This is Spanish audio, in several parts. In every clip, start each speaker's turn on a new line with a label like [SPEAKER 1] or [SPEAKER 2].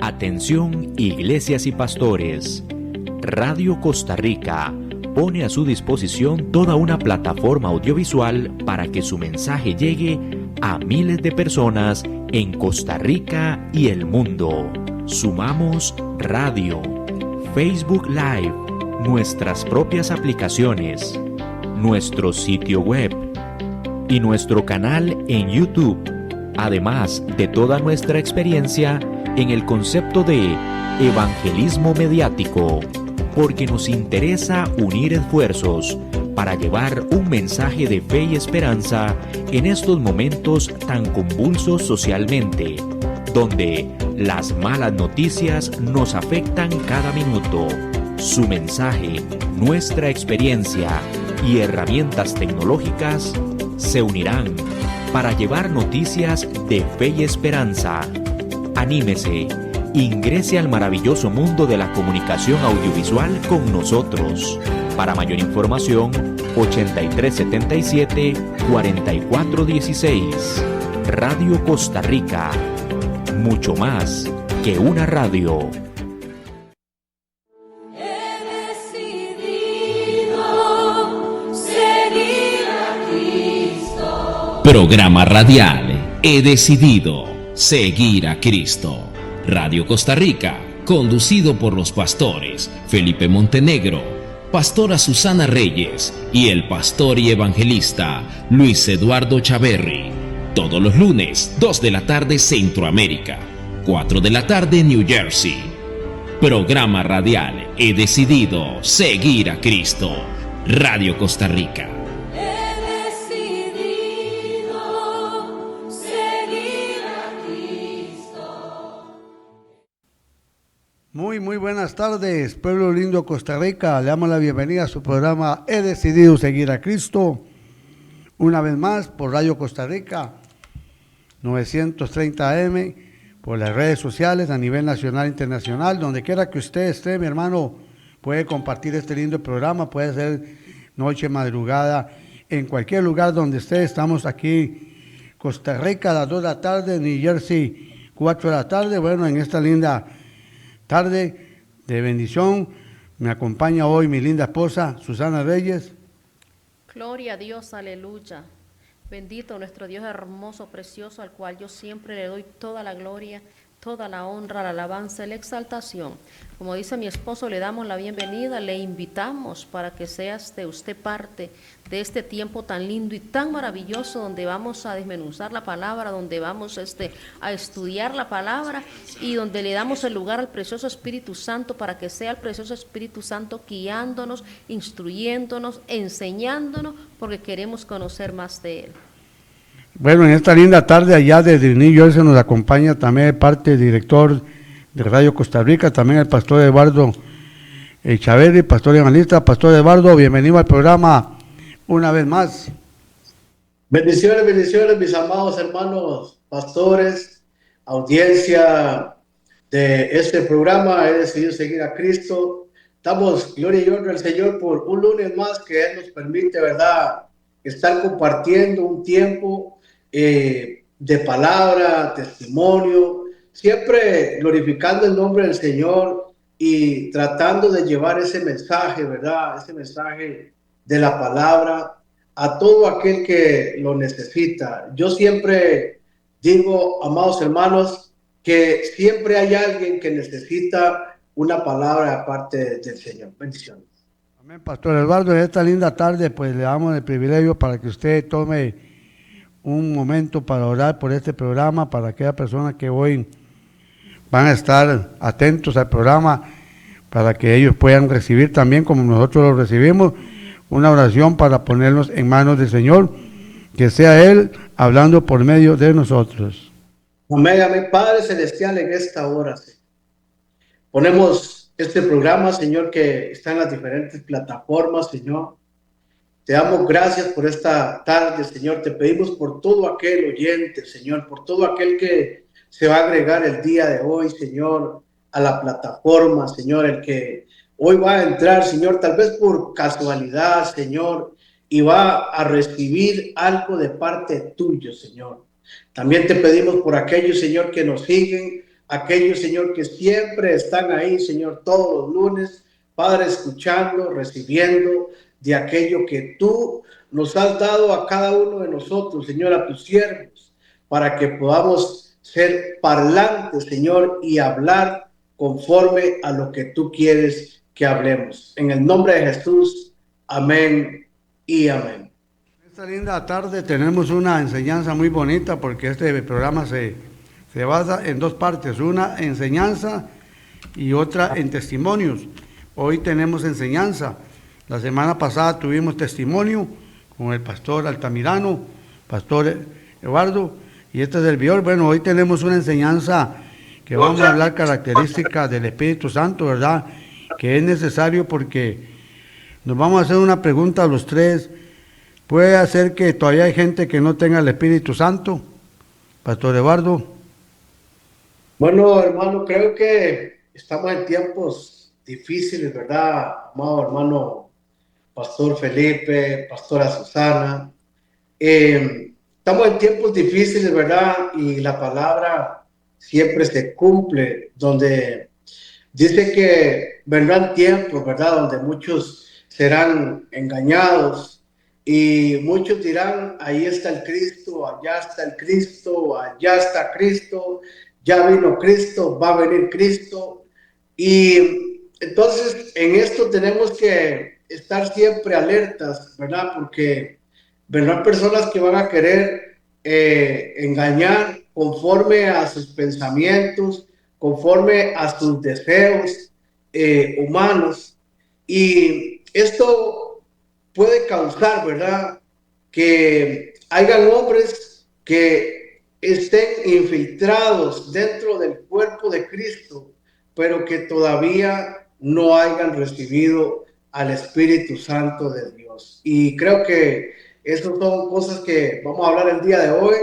[SPEAKER 1] Atención, iglesias y pastores. Radio Costa Rica pone a su disposición toda una plataforma audiovisual para que su mensaje llegue a miles de personas en Costa Rica y el mundo. Sumamos radio, Facebook Live, nuestras propias aplicaciones, nuestro sitio web y nuestro canal en YouTube, además de toda nuestra experiencia en el concepto de evangelismo mediático, porque nos interesa unir esfuerzos para llevar un mensaje de fe y esperanza en estos momentos tan convulsos socialmente, donde las malas noticias nos afectan cada minuto. Su mensaje, nuestra experiencia y herramientas tecnológicas se unirán para llevar noticias de fe y esperanza. Anímese, ingrese al maravilloso mundo de la comunicación audiovisual con nosotros. Para mayor información, 8377-4416. Radio Costa Rica. Mucho más que una radio.
[SPEAKER 2] Programa radial. He decidido seguir a Cristo. Radio Costa Rica, conducido por los pastores Felipe Montenegro, pastora Susana Reyes y el pastor y evangelista Luis Eduardo Chaverri. Todos los lunes, 2 de la tarde Centroamérica, 4 de la tarde New Jersey. Programa radial. He decidido seguir a Cristo. Radio Costa Rica.
[SPEAKER 3] Muy buenas tardes, pueblo lindo de Costa Rica. Le damos la bienvenida a su programa He decidido seguir a Cristo. Una vez más por Radio Costa Rica, 930 AM, por las redes sociales a nivel nacional e internacional. Donde quiera que usted esté, mi hermano, puede compartir este lindo programa. Puede ser noche, madrugada, en cualquier lugar donde esté. Estamos aquí, Costa Rica, a las 2 de la tarde, New Jersey, 4 de la tarde. Bueno, en esta linda tarde de bendición me acompaña hoy mi linda esposa Susana Reyes.
[SPEAKER 4] Gloria a Dios, aleluya. Bendito nuestro Dios hermoso, precioso, al cual yo siempre le doy toda la gloria, toda la honra, la alabanza y la exaltación. Como dice mi esposo, le damos la bienvenida, le invitamos para que seas de usted parte de este tiempo tan lindo y tan maravilloso, donde vamos a desmenuzar la palabra, donde vamos a estudiar la palabra y donde le damos el lugar al precioso Espíritu Santo, para que sea el precioso Espíritu Santo guiándonos, instruyéndonos, enseñándonos, porque queremos conocer más de Él.
[SPEAKER 3] Bueno, en esta linda tarde allá desde New Jersey nos acompaña también de parte del director de Radio Costa Rica, también el pastor Eduardo Chaverri, pastor evangelista. Pastor Eduardo, bienvenido al programa una vez más.
[SPEAKER 5] Bendiciones, mis amados hermanos pastores, audiencia de este programa. He decidido seguir a Cristo. Damos gloria y honra al Señor por un lunes más que Él nos permite, ¿verdad?, estar compartiendo un tiempo de palabra, testimonio, siempre glorificando el nombre del Señor y tratando de llevar ese mensaje, ¿verdad?, ese mensaje de la palabra a todo aquel que lo necesita. Yo siempre digo, amados hermanos, que siempre hay alguien que necesita una palabra aparte del Señor. Bendiciones.
[SPEAKER 3] Amén, Pastor Eduardo. En esta linda tarde, pues le damos el privilegio para que usted tome un momento para orar por este programa, para aquellas personas que hoy van a estar atentos al programa, para que ellos puedan recibir también, como nosotros lo recibimos, una oración para ponernos en manos del Señor, que sea Él hablando por medio de nosotros.
[SPEAKER 5] Amén, amén. Padre Celestial, en esta hora, Señor, ponemos este programa, Señor, que está en las diferentes plataformas, Señor. Te damos gracias por esta tarde, Señor. Te pedimos por todo aquel oyente, Señor, por todo aquel que se va a agregar el día de hoy, Señor, a la plataforma, Señor, el que hoy va a entrar, Señor, tal vez por casualidad, Señor, y va a recibir algo de parte tuyo, Señor. También te pedimos por aquellos, Señor, que nos siguen aquellos, Señor, que siempre están ahí, Señor, todos los lunes, Padre, escuchando, recibiendo de aquello que tú nos has dado a cada uno de nosotros, Señor, a tus siervos, para que podamos ser parlantes, Señor, y hablar conforme a lo que tú quieres que hablemos. En el nombre de Jesús, amén y amén.
[SPEAKER 3] Esta linda tarde tenemos una enseñanza muy bonita porque este programa se basa en dos partes, una enseñanza y otra en testimonios. Hoy tenemos enseñanza. La semana pasada tuvimos testimonio con el pastor Altamirano, pastor Eduardo y este servidor. Bueno, hoy tenemos una enseñanza que vamos a hablar características del Espíritu Santo, ¿verdad? Que es necesario porque nos vamos a hacer una pregunta a los tres. ¿Puede ser que todavía hay gente que no tenga el Espíritu Santo? Pastor Eduardo.
[SPEAKER 5] Bueno, hermano, creo que estamos en tiempos difíciles, ¿verdad? Amado hermano Pastor Felipe, Pastora Susana. Estamos en tiempos difíciles, ¿verdad? Y la palabra siempre se cumple, donde dice que vendrán tiempos, ¿verdad? Donde muchos serán engañados y muchos dirán, ahí está el Cristo, allá está el Cristo, allá está Cristo, ya vino Cristo, va a venir Cristo. Y entonces en esto tenemos que estar siempre alertas, ¿verdad? Porque vendrán personas que van a querer engañar conforme a sus pensamientos, conforme a sus deseos humanos. Y esto puede causar, ¿verdad?, que hayan hombres que estén infiltrados dentro del cuerpo de Cristo, pero que todavía no hayan recibido al Espíritu Santo de Dios. Y creo que esas son cosas que vamos a hablar el día de hoy.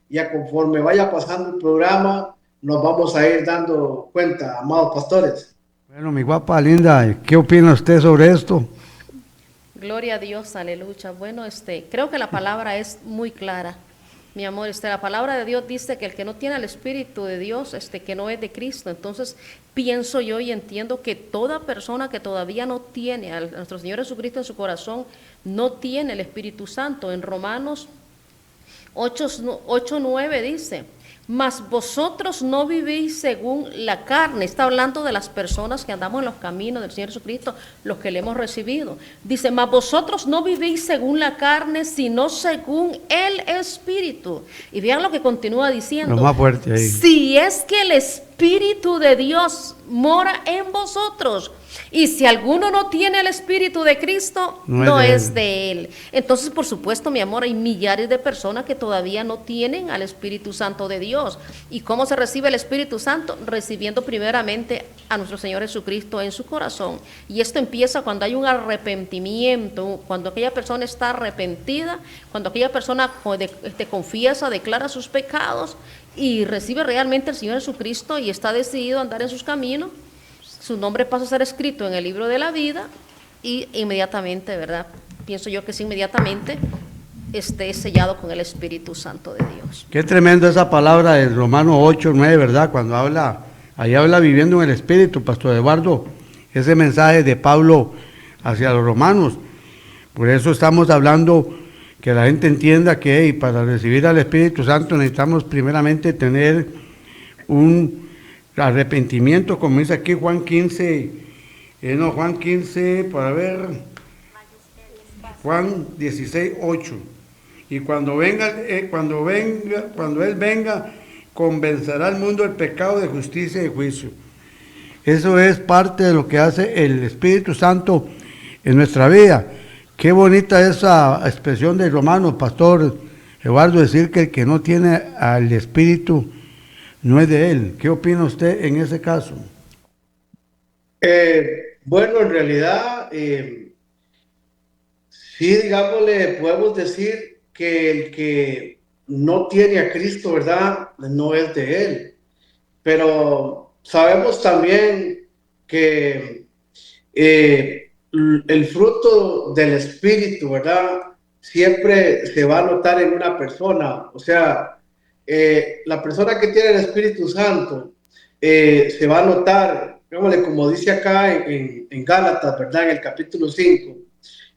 [SPEAKER 5] Ya conforme vaya pasando el programa, nos vamos a ir dando cuenta, amados pastores.
[SPEAKER 3] Bueno, mi guapa linda, ¿qué opina usted sobre esto?
[SPEAKER 4] Gloria a Dios, aleluya. Bueno, creo que la palabra es muy clara, mi amor. La palabra de Dios dice que el que no tiene el Espíritu de Dios, que no es de Cristo. Entonces, pienso yo y entiendo que toda persona que todavía no tiene a nuestro Señor Jesucristo en su corazón, no tiene el Espíritu Santo. En Romanos 8:9 dice: mas vosotros no vivís según la carne. Está hablando de las personas que andamos en los caminos del Señor Jesucristo, los que le hemos recibido. Dice: mas vosotros no vivís según la carne, sino según el Espíritu. Y vean lo que continúa diciendo.
[SPEAKER 3] Lo más fuerte ahí.
[SPEAKER 4] Si es que el Espíritu de Dios mora en vosotros. Y si alguno no tiene el Espíritu de Cristo, no es de él. Entonces, por supuesto, mi amor, hay millares de personas que todavía no tienen al Espíritu Santo de Dios. ¿Y cómo se recibe el Espíritu Santo? Recibiendo primeramente a nuestro Señor Jesucristo en su corazón. Y esto empieza cuando hay un arrepentimiento, cuando aquella persona está arrepentida, cuando aquella persona confiesa, declara sus pecados y recibe realmente al Señor Jesucristo y está decidido a andar en sus caminos. Su nombre pasa a ser escrito en el libro de la vida y inmediatamente, ¿verdad? Pienso yo que es inmediatamente esté sellado con el Espíritu Santo de Dios.
[SPEAKER 3] Qué tremendo esa palabra del Romanos 8:9, ¿verdad? Cuando ahí habla viviendo en el Espíritu, Pastor Eduardo, ese mensaje de Pablo hacia los romanos. Por eso estamos hablando que la gente entienda que para recibir al Espíritu Santo necesitamos primeramente tener un arrepentimiento, como dice aquí Juan 15, para ver, Juan 16:8. Y cuando Él venga, convencerá al mundo del pecado, de justicia y de juicio. Eso es parte de lo que hace el Espíritu Santo en nuestra vida. Qué bonita esa expresión de Romanos, Pastor Eduardo, decir que el que no tiene al Espíritu no es de él. ¿Qué opina usted en ese caso?
[SPEAKER 5] Bueno, en realidad, sí, digámosle, podemos decir que el que no tiene a Cristo, ¿verdad?, no es de él. Pero sabemos también que el fruto del Espíritu, ¿verdad?, siempre se va a notar en una persona. O sea, la persona que tiene el Espíritu Santo se va a notar, como dice acá en Gálatas, ¿verdad? En el capítulo 5,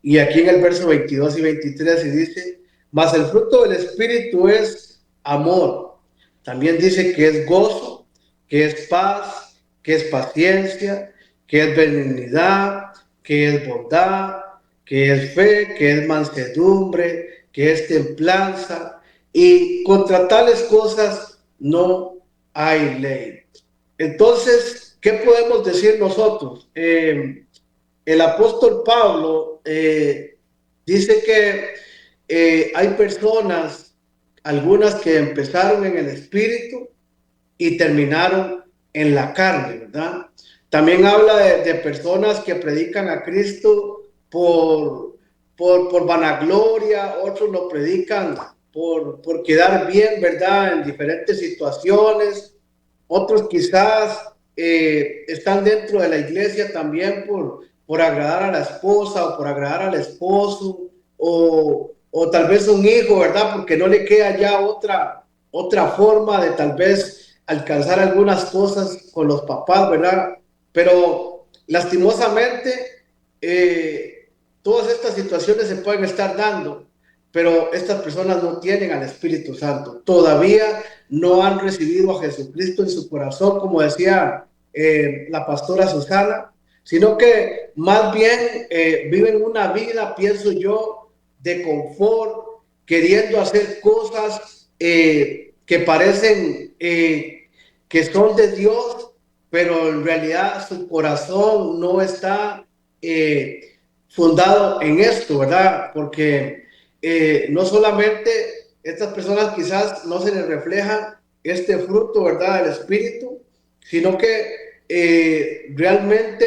[SPEAKER 5] y aquí en el verso 22 y 23, y dice, mas el fruto del Espíritu es amor. También dice que es gozo, que es paz, que es paciencia, que es benignidad, que es bondad, que es fe, que es mansedumbre, que es templanza, y contra tales cosas no hay ley. Entonces, ¿qué podemos decir nosotros? El apóstol Pablo dice que hay personas, algunas que empezaron en el espíritu y terminaron en la carne, ¿verdad? También habla de personas que predican a Cristo por vanagloria, otros lo predican por quedar bien, ¿verdad? En diferentes situaciones, otros quizás están dentro de la iglesia también por agradar a la esposa o por agradar al esposo, o tal vez un hijo, ¿verdad? Porque no le queda ya otra forma de tal vez alcanzar algunas cosas con los papás, ¿verdad? Pero lastimosamente todas estas situaciones se pueden estar dando, pero estas personas no tienen al Espíritu Santo, todavía no han recibido a Jesucristo en su corazón, como decía la pastora Susana, sino que más bien viven una vida, pienso yo, de confort, queriendo hacer cosas que parecen que son de Dios, pero en realidad su corazón no está fundado en esto, ¿verdad? Porque no solamente estas personas quizás no se les refleja este fruto, ¿verdad? Del Espíritu, sino que realmente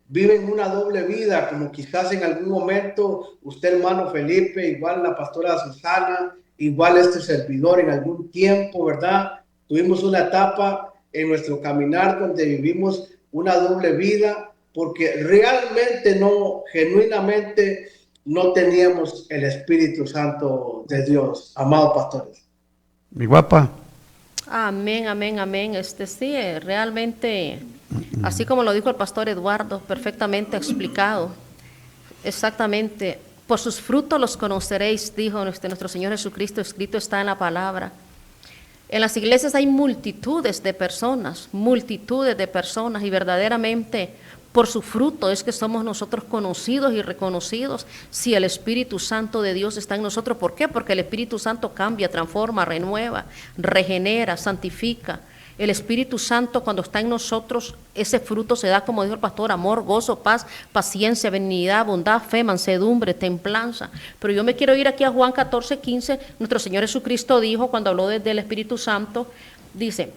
[SPEAKER 5] viven una doble vida, como quizás en algún momento usted, hermano Felipe, igual la pastora Susana, igual este servidor en algún tiempo, ¿verdad? Tuvimos una etapa en nuestro caminar donde vivimos una doble vida, porque realmente no, genuinamente no teníamos el Espíritu Santo de Dios, amados pastores.
[SPEAKER 3] Mi guapa.
[SPEAKER 4] Amén, amén, amén. Sí, realmente, así como lo dijo el pastor Eduardo, perfectamente explicado. Exactamente. Por sus frutos los conoceréis, dijo nuestro Señor Jesucristo, escrito está en la palabra. En las iglesias hay multitudes de personas, y verdaderamente por su fruto es que somos nosotros conocidos y reconocidos si el Espíritu Santo de Dios está en nosotros. ¿Por qué? Porque el Espíritu Santo cambia, transforma, renueva, regenera, santifica. El Espíritu Santo, cuando está en nosotros, ese fruto se da, como dijo el pastor, amor, gozo, paz, paciencia, benignidad, bondad, fe, mansedumbre, templanza. Pero yo me quiero ir aquí a Juan 14:15. Nuestro Señor Jesucristo dijo, cuando habló del Espíritu Santo, dice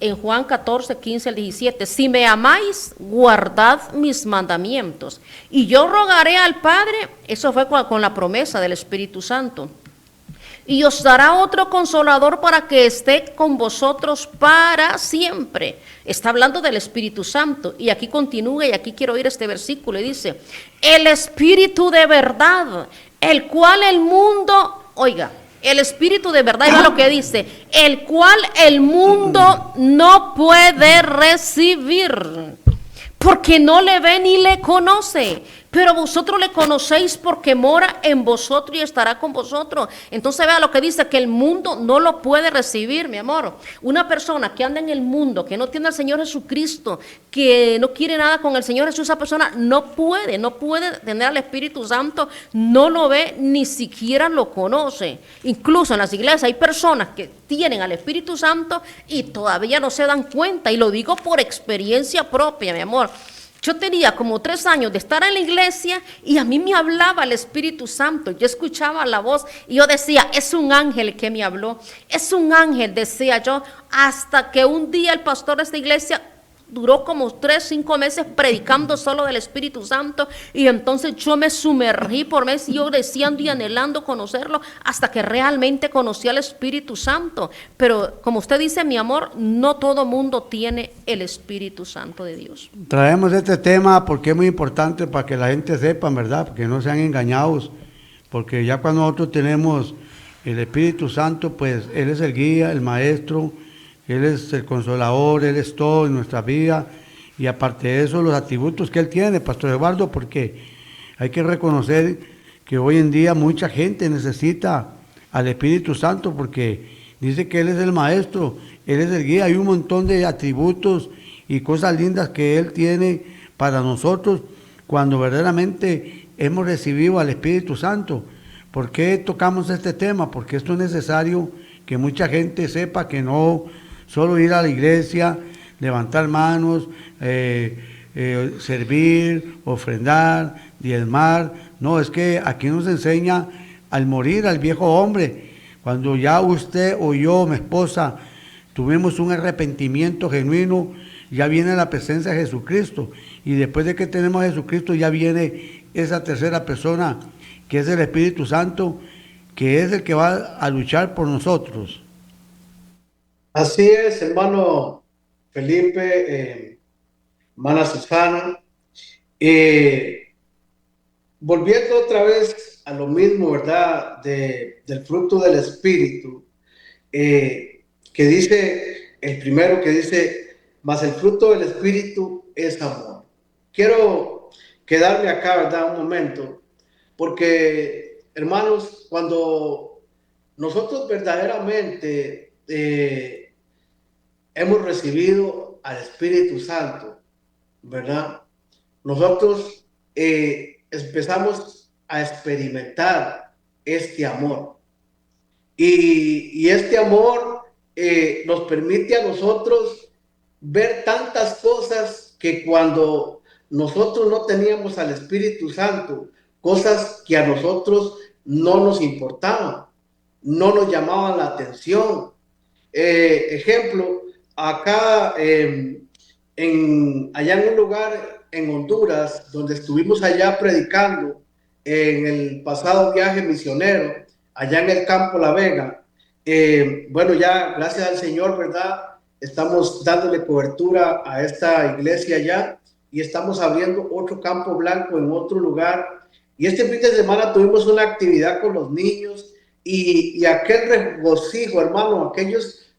[SPEAKER 4] en Juan 14:15 al 17, si me amáis, guardad mis mandamientos. Y yo rogaré al Padre, eso fue con la promesa del Espíritu Santo, y os dará otro consolador para que esté con vosotros para siempre. Está hablando del Espíritu Santo. Y aquí continúa, y aquí quiero ir a este versículo, y dice, el Espíritu de verdad, el cual el mundo, oiga, el Espíritu de verdad, es lo que dice, el cual el mundo no puede recibir, porque no le ve ni le conoce. Pero vosotros le conocéis porque mora en vosotros y estará con vosotros. Entonces vea lo que dice, que el mundo no lo puede recibir, mi amor. Una persona que anda en el mundo, que no tiene al Señor Jesucristo, que no quiere nada con el Señor Jesús, esa persona no puede tener al Espíritu Santo, no lo ve, ni siquiera lo conoce. Incluso en las iglesias hay personas que tienen al Espíritu Santo y todavía no se dan cuenta, y lo digo por experiencia propia, mi amor. Yo tenía como 3 años de estar en la iglesia y a mí me hablaba el Espíritu Santo. Yo escuchaba la voz y yo decía, es un ángel que me habló. Es un ángel, decía yo, hasta que un día el pastor de esta iglesia duró como 3-5 meses predicando solo del Espíritu Santo, y entonces yo me sumergí por meses, yo deseando y anhelando conocerlo, hasta que realmente conocí al Espíritu Santo. Pero como usted dice, mi amor, no todo mundo tiene el Espíritu Santo de Dios.
[SPEAKER 3] Traemos este tema porque es muy importante para que la gente sepa, ¿verdad? Porque no sean engañados, porque ya cuando nosotros tenemos el Espíritu Santo, pues Él es el guía, el maestro, Él es el consolador, Él es todo en nuestra vida. Y aparte de eso, los atributos que Él tiene, Pastor Eduardo, porque hay que reconocer que hoy en día mucha gente necesita al Espíritu Santo, porque dice que Él es el Maestro, Él es el guía. Hay un montón de atributos y cosas lindas que Él tiene para nosotros cuando verdaderamente hemos recibido al Espíritu Santo. ¿Por qué tocamos este tema? Porque esto es necesario que mucha gente sepa que no solo ir a la iglesia, levantar manos, servir, ofrendar, diezmar. No, es que aquí nos enseña al morir al viejo hombre. Cuando ya usted o yo, mi esposa, tuvimos un arrepentimiento genuino, ya viene la presencia de Jesucristo. Y después de que tenemos a Jesucristo, ya viene esa tercera persona, que es el Espíritu Santo, que es el que va a luchar por nosotros.
[SPEAKER 5] Así es, hermano Felipe, hermana Susana. Volviendo otra vez a lo mismo, ¿verdad? Del fruto del Espíritu, que dice, el primero que dice, mas el fruto del Espíritu es amor. Quiero quedarme acá, ¿verdad? Un momento, porque, hermanos, cuando nosotros verdaderamente hemos recibido al Espíritu Santo, ¿verdad? Nosotros empezamos a experimentar este amor. Y este amor nos permite a nosotros ver tantas cosas que cuando nosotros no teníamos al Espíritu Santo, cosas que a nosotros no nos importaban, no nos llamaban la atención. Ejemplo, acá allá en un lugar en Honduras, donde estuvimos allá predicando en el pasado viaje misionero, allá en el campo La Vega. Bueno, ya gracias al Señor, ¿verdad? Estamos dándole cobertura a esta iglesia allá y estamos abriendo otro campo blanco en otro lugar. Y este fin de semana tuvimos una actividad con los niños y aquel regocijo, hermano,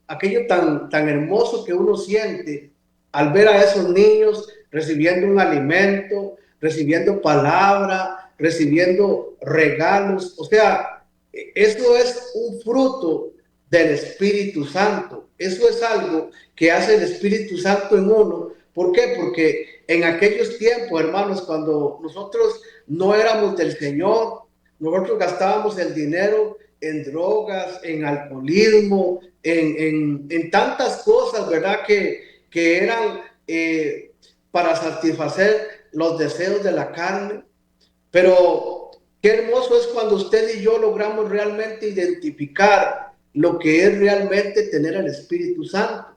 [SPEAKER 5] aquello tan hermoso que uno siente al ver a esos niños recibiendo un alimento, recibiendo palabra, recibiendo regalos. O sea, eso es un fruto del Espíritu Santo. Eso es algo que hace el Espíritu Santo en uno. ¿Por qué? Porque en aquellos tiempos, hermanos, cuando nosotros no éramos del Señor, nosotros gastábamos el dinero en drogas, en alcoholismo, en tantas cosas, ¿verdad? Que eran para satisfacer los deseos de la carne. Pero qué hermoso es cuando usted y yo logramos realmente identificar lo que es realmente tener el Espíritu Santo.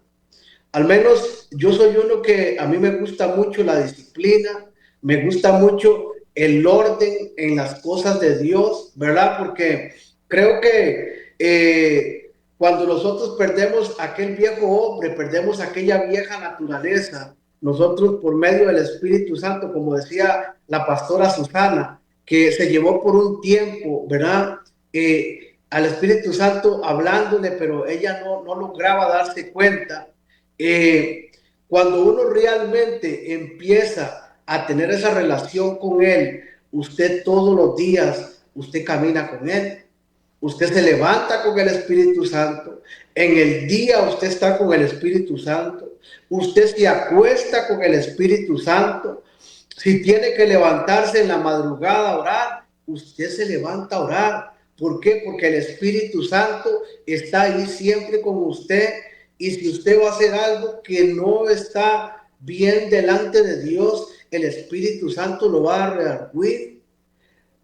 [SPEAKER 5] Al menos yo soy uno que a mí me gusta mucho la disciplina, me gusta mucho el orden en las cosas de Dios, ¿verdad? Porque creo que cuando nosotros perdemos aquel viejo hombre, perdemos aquella vieja naturaleza, nosotros por medio del Espíritu Santo, como decía la pastora Susana, que se llevó por un tiempo, ¿verdad? Al Espíritu Santo hablándole, pero ella no lograba darse cuenta. Cuando uno realmente empieza a tener esa relación con Él, usted todos los días, usted camina con Él. Usted se levanta con el Espíritu Santo. En el día usted está con el Espíritu Santo. Usted se acuesta con el Espíritu Santo. Si tiene que levantarse en la madrugada a orar, usted se levanta a orar. ¿Por qué? Porque el Espíritu Santo está ahí siempre con usted. Y si usted va a hacer algo que no está bien delante de Dios, el Espíritu Santo lo va a redarguir.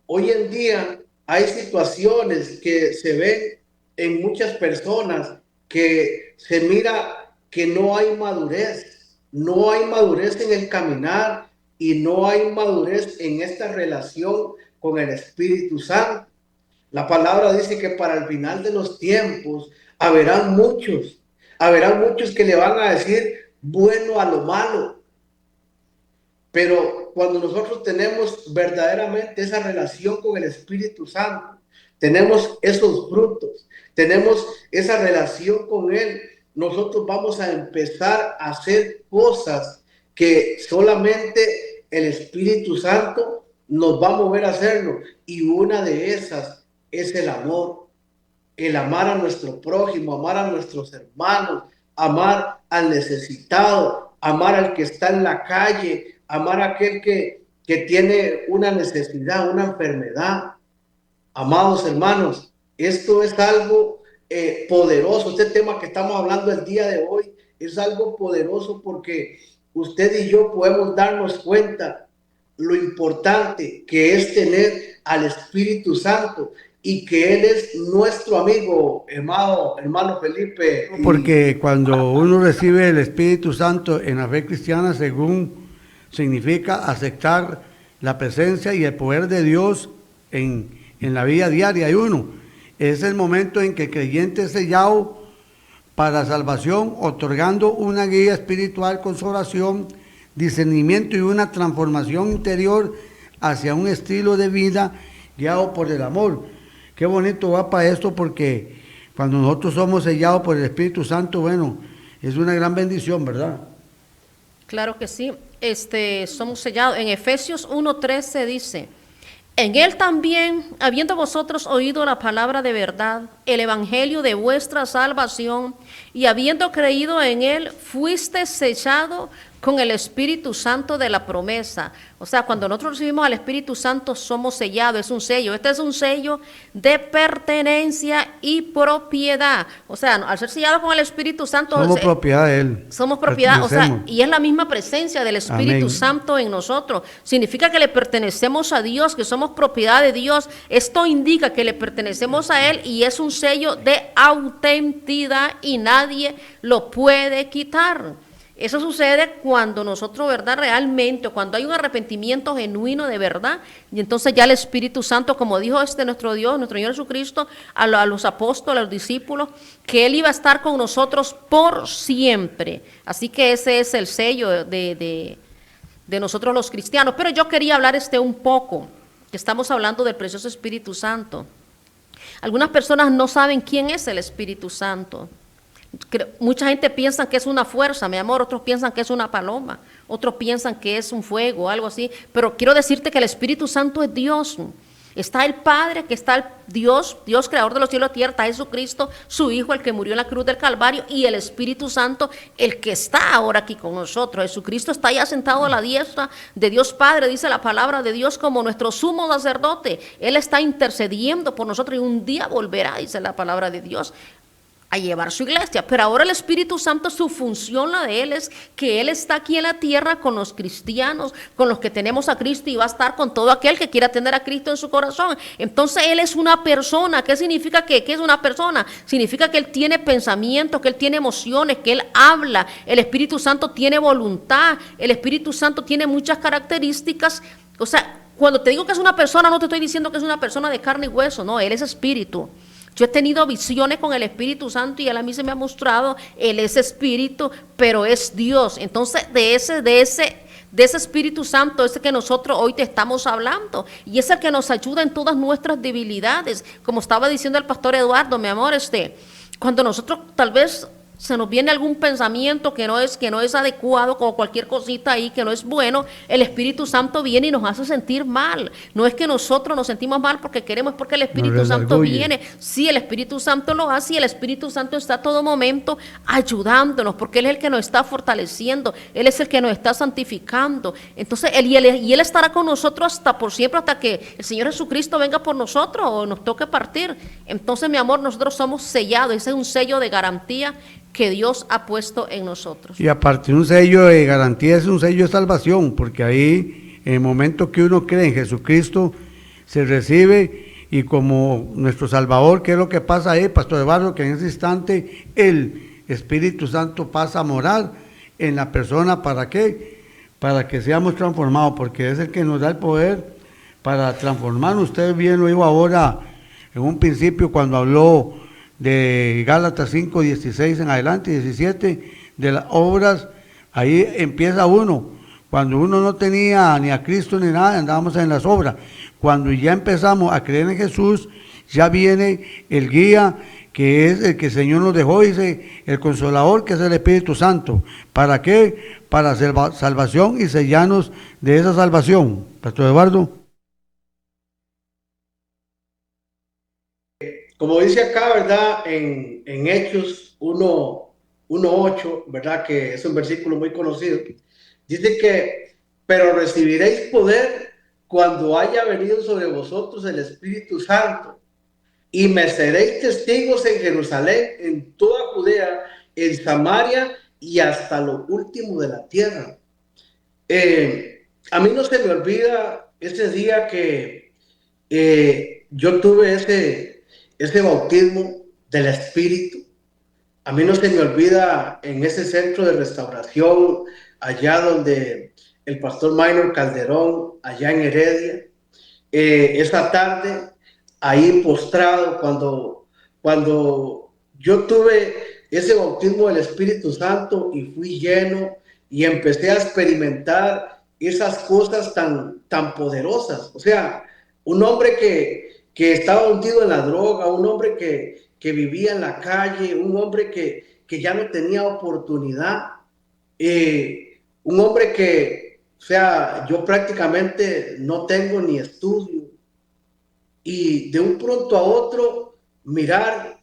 [SPEAKER 5] Hoy en día hay situaciones que se ven en muchas personas que se mira que no hay madurez en el caminar y no hay madurez en esta relación con el Espíritu Santo. La palabra dice que para el final de los tiempos habrán muchos que le van a decir bueno a lo malo. Pero cuando nosotros tenemos verdaderamente esa relación con el Espíritu Santo, tenemos esos frutos, tenemos esa relación con Él, nosotros vamos a empezar a hacer cosas que solamente el Espíritu Santo nos va a mover a hacerlo. Y una de esas es el amor. El amar a nuestro prójimo, amar a nuestros hermanos, amar al necesitado, amar al que está en la calle, amar a aquel que tiene una necesidad, una enfermedad. Amados hermanos, esto es algo poderoso. Este tema que estamos hablando el día de hoy es algo poderoso porque usted y yo podemos darnos cuenta lo importante que es tener al Espíritu Santo y que Él es nuestro amigo, hermano Felipe.
[SPEAKER 3] Porque cuando uno recibe el Espíritu Santo en la fe cristiana, según significa aceptar la presencia y el poder de Dios en la vida diaria de uno. Es el momento en que el creyente es sellado para salvación, otorgando una guía espiritual con su oración, discernimiento y una transformación interior hacia un estilo de vida guiado por el amor. Qué bonito va para esto, porque cuando nosotros somos sellados por el Espíritu Santo, bueno, es una gran bendición, ¿verdad?
[SPEAKER 4] Claro que sí, somos sellados. En Efesios 1:13 dice: en Él también, habiendo vosotros oído la palabra de verdad, el evangelio de vuestra salvación, y habiendo creído en Él, fuiste sellado con el Espíritu Santo de la promesa. O sea, cuando nosotros recibimos al Espíritu Santo, somos sellados, es un sello. Este es un sello de pertenencia y propiedad. O sea, al ser sellado con el Espíritu Santo,
[SPEAKER 3] somos propiedad de Él.
[SPEAKER 4] Somos propiedad, o sea, y es la misma presencia del Espíritu Santo en nosotros. Significa que le pertenecemos a Dios, que somos propiedad de Dios. Esto indica que le pertenecemos a Él y es un sello de autenticidad y nadie lo puede quitar. Eso sucede cuando nosotros, ¿verdad? Realmente, cuando hay un arrepentimiento genuino de verdad, y entonces ya el Espíritu Santo, como dijo nuestro Dios, nuestro Señor Jesucristo, a los apóstoles, a los discípulos, que Él iba a estar con nosotros por siempre. Así que ese es el sello de nosotros los cristianos. Pero yo quería hablar un poco, que estamos hablando del precioso Espíritu Santo. Algunas personas no saben quién es el Espíritu Santo. Mucha gente piensa que es una fuerza, mi amor, otros piensan que es una paloma, otros piensan que es un fuego, algo así, pero quiero decirte que el Espíritu Santo es Dios. Está el Padre, que está el Dios creador de los cielos y la tierra, está Jesucristo, su Hijo, el que murió en la cruz del Calvario, y el Espíritu Santo, el que está ahora aquí con nosotros. Jesucristo está ya sentado a la diestra de Dios Padre, dice la palabra de Dios, como nuestro sumo sacerdote. Él está intercediendo por nosotros y un día volverá, dice la palabra de Dios, a llevar su iglesia. Pero ahora el Espíritu Santo, su función, la de Él, es que Él está aquí en la tierra con los cristianos, con los que tenemos a Cristo, y va a estar con todo aquel que quiera tener a Cristo en su corazón. Entonces Él es una persona. ¿Qué significa que es una persona? Significa que Él tiene pensamientos, que Él tiene emociones, que Él habla. El Espíritu Santo tiene voluntad. El Espíritu Santo tiene muchas características. O sea, cuando te digo que es una persona, no te estoy diciendo que es una persona de carne y hueso, no, Él es espíritu. Yo he tenido visiones con el Espíritu Santo y Él a mí se me ha mostrado, Él es espíritu, pero es Dios. Entonces, de ese Espíritu Santo, ese que nosotros hoy te estamos hablando, y es el que nos ayuda en todas nuestras debilidades. Como estaba diciendo el pastor Eduardo, mi amor, cuando nosotros tal vez se nos viene algún pensamiento que no es adecuado, como cualquier cosita ahí que no es bueno, el Espíritu Santo viene y nos hace sentir mal. No es que nosotros nos sentimos mal porque queremos, es porque el Espíritu Santo viene. Sí, el Espíritu Santo lo hace, y el Espíritu Santo está a todo momento ayudándonos, porque Él es el que nos está fortaleciendo, Él es el que nos está santificando. Entonces, Él estará con nosotros hasta por siempre, hasta que el Señor Jesucristo venga por nosotros o nos toque partir. Entonces, mi amor, nosotros somos sellados. Ese es un sello de garantía que Dios ha puesto en nosotros. Y
[SPEAKER 3] aparte, un sello de garantía es un sello de salvación, porque ahí, en el momento que uno cree en Jesucristo, se recibe, y como nuestro Salvador, ¿qué es lo que pasa ahí, Pastor Eduardo? Que en ese instante el Espíritu Santo pasa a morar en la persona. ¿Para qué? Para que seamos transformados, porque es el que nos da el poder para transformarnos. Usted bien lo dijo ahora, en un principio, cuando habló de Gálatas 5, 16 en adelante, 17, de las obras. Ahí empieza uno. Cuando uno no tenía ni a Cristo ni nada, andábamos en las obras. Cuando ya empezamos a creer en Jesús, ya viene el guía que es el que el Señor nos dejó, dice, el Consolador, que es el Espíritu Santo. ¿Para qué? Para salvación y sellarnos de esa salvación. Pastor Eduardo.
[SPEAKER 5] Como dice acá, ¿verdad? En Hechos 1:8, ¿verdad? Que es un versículo muy conocido. Dice que, pero recibiréis poder cuando haya venido sobre vosotros el Espíritu Santo, y me seréis testigos en Jerusalén, en toda Judea, en Samaria y hasta lo último de la tierra. A mí no se me olvida ese día que yo tuve ese bautismo del Espíritu. A mí no se me olvida en ese centro de restauración, allá donde el pastor Minor Calderón, allá en Heredia, esa tarde, ahí postrado, cuando yo tuve ese bautismo del Espíritu Santo y fui lleno y empecé a experimentar esas cosas tan poderosas. O sea, un hombre que estaba hundido en la droga, un hombre que vivía en la calle, un hombre que ya no tenía oportunidad, un hombre que, o sea, yo prácticamente no tengo ni estudio, y de un pronto a otro mirar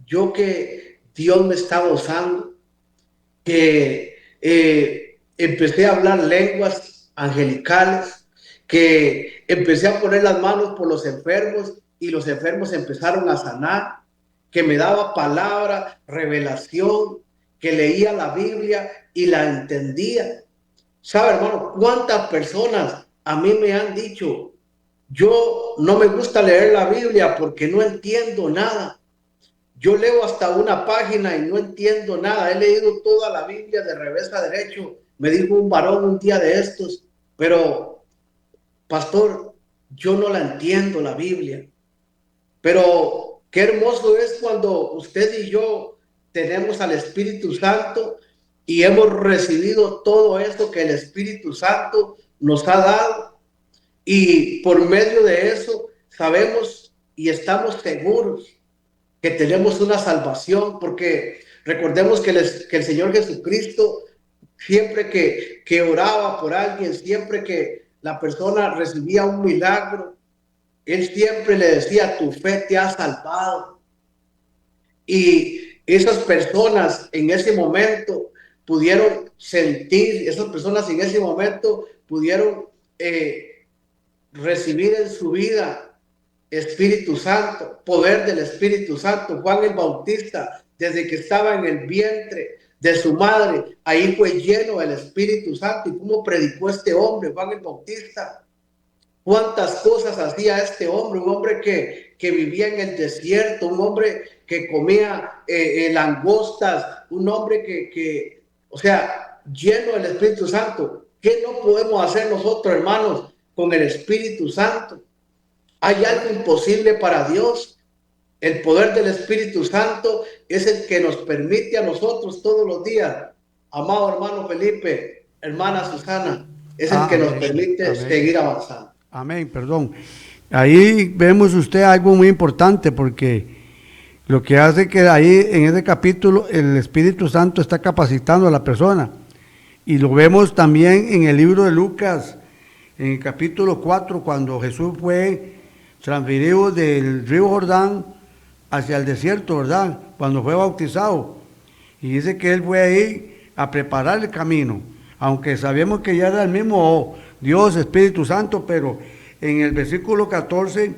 [SPEAKER 5] yo que Dios me estaba usando, que empecé a hablar lenguas angelicales, que empecé a poner las manos por los enfermos y los enfermos empezaron a sanar, que me daba palabra, revelación, que leía la Biblia y la entendía. ¿Sabe, hermano, cuántas personas a mí me han dicho: yo no me gusta leer la Biblia porque no entiendo nada? Yo leo hasta una página y no entiendo nada. He leído toda la Biblia de revés a derecho, me dijo un varón un día de estos, pero pastor, yo no la entiendo la Biblia. Pero qué hermoso es cuando usted y yo tenemos al Espíritu Santo y hemos recibido todo esto que el Espíritu Santo nos ha dado, y por medio de eso sabemos y estamos seguros que tenemos una salvación, porque recordemos que el Señor Jesucristo, siempre que oraba por alguien, siempre que la persona recibía un milagro, Él siempre le decía: tu fe te ha salvado. Y esas personas en ese momento pudieron sentir, esas personas en ese momento pudieron recibir en su vida Espíritu Santo, poder del Espíritu Santo. Juan el Bautista, desde que estaba en el vientre de su madre, ahí fue lleno del Espíritu Santo. ¿Y cómo predicó este hombre, Juan el Bautista? Cuántas cosas hacía este hombre, un hombre que vivía en el desierto, un hombre que comía langostas, un hombre que, o sea, lleno del Espíritu Santo. ¿Qué no podemos hacer nosotros, hermanos, con el Espíritu Santo? ¿Hay algo imposible para Dios? El poder del Espíritu Santo es el que nos permite a nosotros todos los días, amado hermano Felipe, hermana Susana, es el que nos permite seguir avanzando.
[SPEAKER 3] Amén, perdón. Ahí vemos usted algo muy importante, porque lo que hace que ahí en ese capítulo el Espíritu Santo está capacitando a la persona. Y lo vemos también en el libro de Lucas, en el capítulo 4, cuando Jesús fue transferido del río Jordán hacia el desierto, ¿verdad? Cuando fue bautizado. Y dice que él fue ahí a preparar el camino, aunque sabemos que ya era el mismo Dios, Espíritu Santo, pero en el versículo 14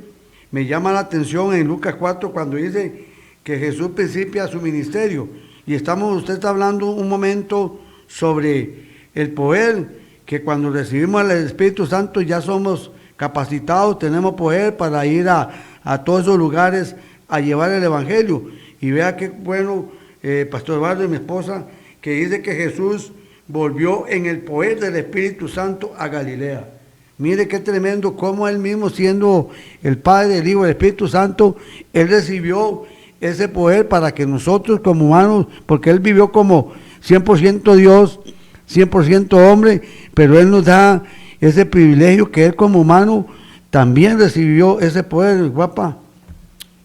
[SPEAKER 3] me llama la atención en Lucas 4 cuando dice que Jesús principia su ministerio. Y usted está hablando un momento sobre el poder, que cuando recibimos el Espíritu Santo ya somos capacitados, tenemos poder para ir a todos esos lugares a llevar el Evangelio. Y vea qué bueno, Pastor Eduardo y mi esposa, que dice que Jesús volvió en el poder del Espíritu Santo a Galilea. Mire qué tremendo, cómo él mismo, siendo el Padre, el Hijo, el Espíritu Santo, él recibió ese poder para que nosotros como humanos, porque él vivió como 100% Dios, 100% hombre, pero él nos da ese privilegio que él como humano también recibió ese poder, guapa.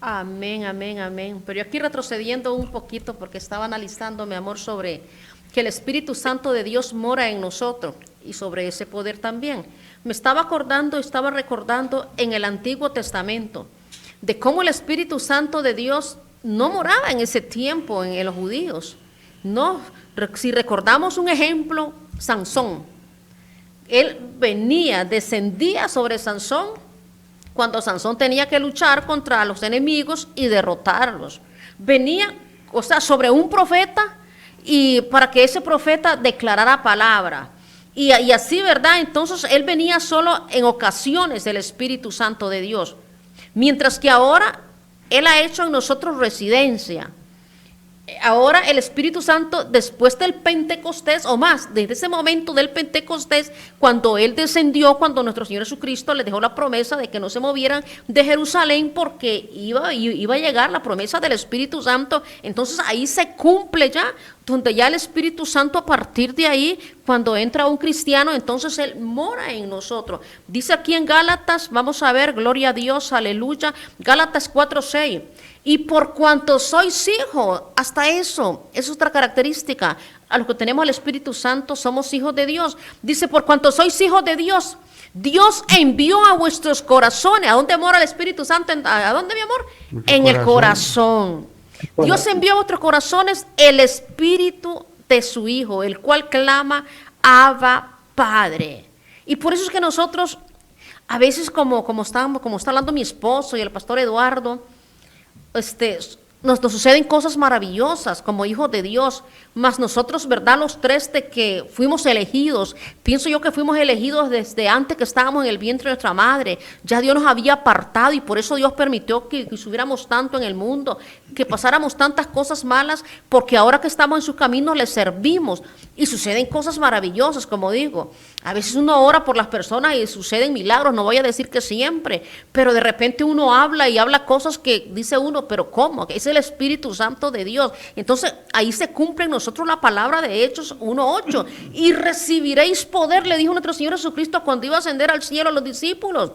[SPEAKER 4] Amén, amén, amén. Pero yo aquí retrocediendo un poquito porque estaba analizando, mi amor, sobre que el Espíritu Santo de Dios mora en nosotros y sobre ese poder también. Me estaba recordando en el Antiguo Testamento de cómo el Espíritu Santo de Dios no moraba en ese tiempo en los judíos. No, si recordamos un ejemplo, Sansón. Él descendía sobre Sansón cuando Sansón tenía que luchar contra los enemigos y derrotarlos. Venía, o sea, sobre un profeta y para que ese profeta declarara palabra. Y así, ¿verdad? Entonces él venía solo en ocasiones del Espíritu Santo de Dios. Mientras que ahora él ha hecho en nosotros residencia. Ahora el Espíritu Santo, después del Pentecostés, o más, desde ese momento del Pentecostés, cuando Él descendió, cuando nuestro Señor Jesucristo les dejó la promesa de que no se movieran de Jerusalén porque iba a llegar la promesa del Espíritu Santo, entonces ahí se cumple ya, donde ya el Espíritu Santo a partir de ahí, cuando entra un cristiano, entonces Él mora en nosotros. Dice aquí en Gálatas, vamos a ver, gloria a Dios, aleluya, Gálatas 4:6. Y por cuanto sois hijos, hasta eso es otra característica. A los que tenemos el Espíritu Santo somos hijos de Dios. Dice, por cuanto sois hijos de Dios, Dios envió a vuestros corazones. ¿A dónde mora el Espíritu Santo? ¿A dónde, mi amor? En el corazón. Dios envió a vuestros corazones el Espíritu de su Hijo, el cual clama, Abba, Padre. Y por eso es que nosotros, a veces como está hablando mi esposo y el pastor Eduardo, nos suceden cosas maravillosas como hijos de Dios, mas nosotros, ¿verdad? Los tres de que fuimos elegidos, pienso yo que fuimos elegidos desde antes que estábamos en el vientre de nuestra madre. Ya Dios nos había apartado y por eso Dios permitió que subiéramos tanto en el mundo, que pasáramos tantas cosas malas, porque ahora que estamos en su camino le servimos y suceden cosas maravillosas, como digo. A veces uno ora por las personas y suceden milagros, no voy a decir que siempre, pero de repente uno habla y habla cosas que dice uno, pero ¿cómo? Es el Espíritu Santo de Dios. Entonces ahí se cumple en nosotros la palabra de Hechos 1:8. Y recibiréis poder, le dijo nuestro Señor Jesucristo cuando iba a ascender al cielo a los discípulos,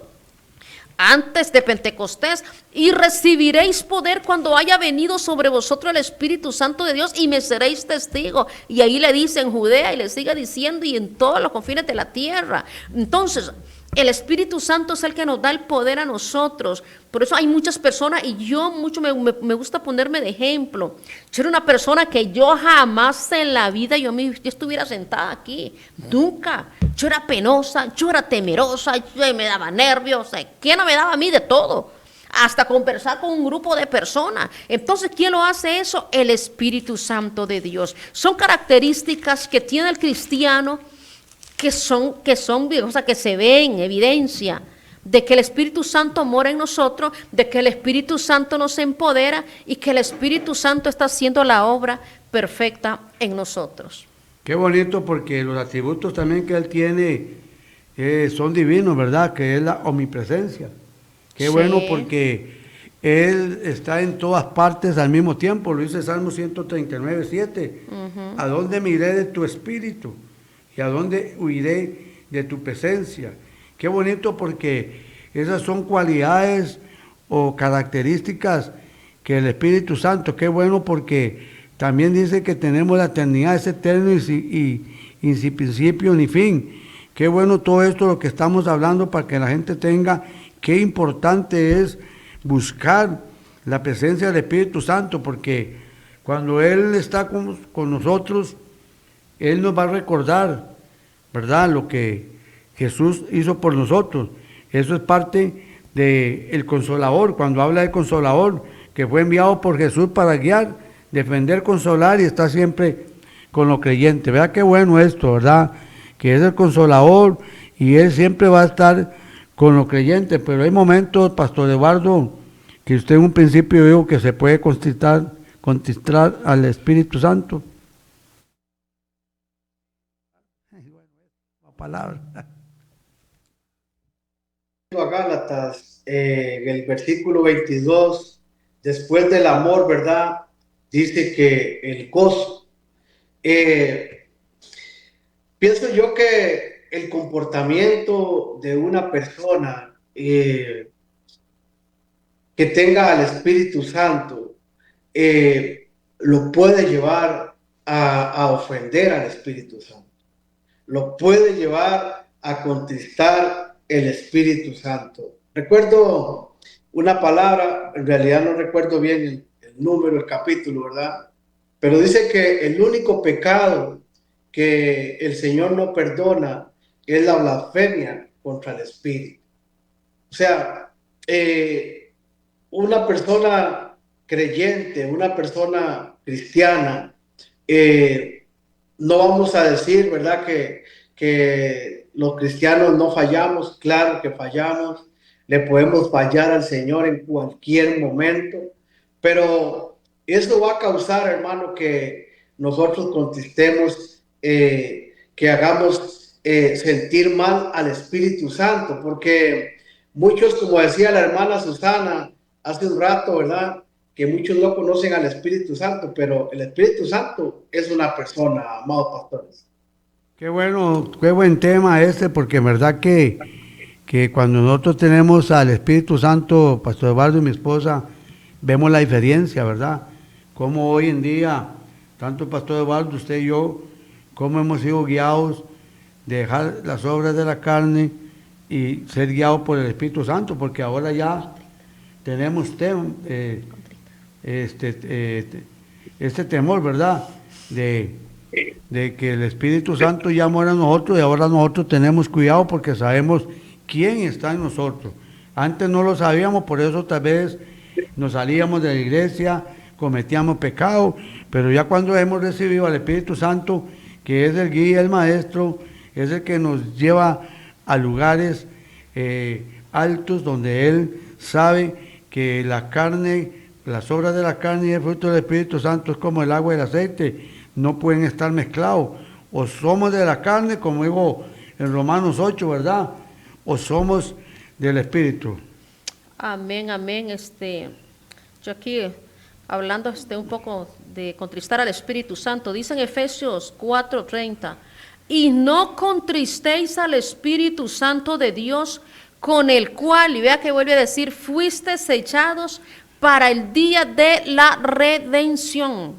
[SPEAKER 4] antes de Pentecostés, y recibiréis poder cuando haya venido sobre vosotros el Espíritu Santo de Dios y me seréis testigos. Y ahí le dice en Judea y le sigue diciendo y en todos los confines de la tierra. Entonces, el Espíritu Santo es el que nos da el poder a nosotros. Por eso hay muchas personas, y yo mucho me gusta ponerme de ejemplo. Yo era una persona que yo jamás en la vida yo estuviera sentada aquí, nunca. Yo era penosa, yo era temerosa, yo me daba nervios. ¿Quién no me daba a mí de todo? Hasta conversar con un grupo de personas. Entonces, ¿quién lo hace eso? El Espíritu Santo de Dios. Son características que tiene el cristiano que se ve en evidencia de que el Espíritu Santo mora en nosotros, de que el Espíritu Santo nos empodera y que el Espíritu Santo está haciendo la obra perfecta en nosotros.
[SPEAKER 3] Qué bonito, porque los atributos también que Él tiene son divinos, ¿verdad? Que es la omnipresencia. Qué sí. Bueno, porque Él está en todas partes al mismo tiempo, lo dice Salmo 139:7. ¿A dónde me iré de tu espíritu? ¿Y a dónde huiré de tu presencia? Qué bonito, porque esas son cualidades o características que el Espíritu Santo, qué bueno, porque también dice que tenemos la eternidad, es eterno y sin principio ni fin. Qué bueno todo esto lo que estamos hablando para que la gente tenga, qué importante es buscar la presencia del Espíritu Santo, porque cuando Él está con nosotros, Él nos va a recordar, ¿verdad?, lo que Jesús hizo por nosotros. Eso es parte del Consolador, cuando habla del Consolador, que fue enviado por Jesús para guiar, defender, consolar y está siempre con los creyentes. Vea qué bueno esto, ¿verdad?, que es el Consolador y Él siempre va a estar con los creyentes. Pero hay momentos, Pastor Eduardo, que usted en un principio dijo que se puede contristar al Espíritu Santo. Palabra.
[SPEAKER 5] A Gálatas, el versículo 22, después del amor, ¿verdad? Dice que el gozo. Pienso yo que el comportamiento de una persona que tenga al Espíritu Santo lo puede llevar a ofender al Espíritu Santo, lo puede llevar a contristar el Espíritu Santo. Recuerdo una palabra, en realidad no recuerdo bien el número, el capítulo, ¿verdad? Pero dice que el único pecado que el Señor no perdona es la blasfemia contra el Espíritu. O sea, una persona creyente, una persona cristiana, no vamos a decir, ¿verdad?, que los cristianos no fallamos. Claro que fallamos, le podemos fallar al Señor en cualquier momento, pero eso va a causar, hermano, que nosotros contristemos, que hagamos sentir mal al Espíritu Santo, porque muchos, como decía la hermana Susana hace un rato, ¿verdad?, que muchos no conocen al Espíritu Santo, pero el Espíritu Santo es una persona, amados pastores.
[SPEAKER 3] Qué bueno, qué buen tema porque en verdad que cuando nosotros tenemos al Espíritu Santo, Pastor Eduardo y mi esposa, vemos la diferencia, ¿verdad? Como hoy en día, tanto el Pastor Eduardo, usted y yo, cómo hemos sido guiados de dejar las obras de la carne y ser guiados por el Espíritu Santo, porque ahora ya tenemos este temor, ¿verdad? De que el Espíritu Santo ya mora en nosotros, y ahora nosotros tenemos cuidado porque sabemos quién está en nosotros. Antes no lo sabíamos, por eso tal vez nos salíamos de la iglesia, cometíamos pecado, pero ya cuando hemos recibido al Espíritu Santo, que es el guía, el maestro, es el que nos lleva a lugares altos donde Él sabe que la carne, las obras de la carne y el fruto del Espíritu Santo es como el agua y el aceite, no pueden estar mezclados. O somos de la carne, como digo en Romanos 8, ¿verdad? O somos del Espíritu.
[SPEAKER 4] Amén, amén. Yo aquí hablando un poco de contristar al Espíritu Santo, dice en Efesios 4:30, y no contristéis al Espíritu Santo de Dios, con el cual, y vea que vuelve a decir, fuisteis sellados para el día de la redención.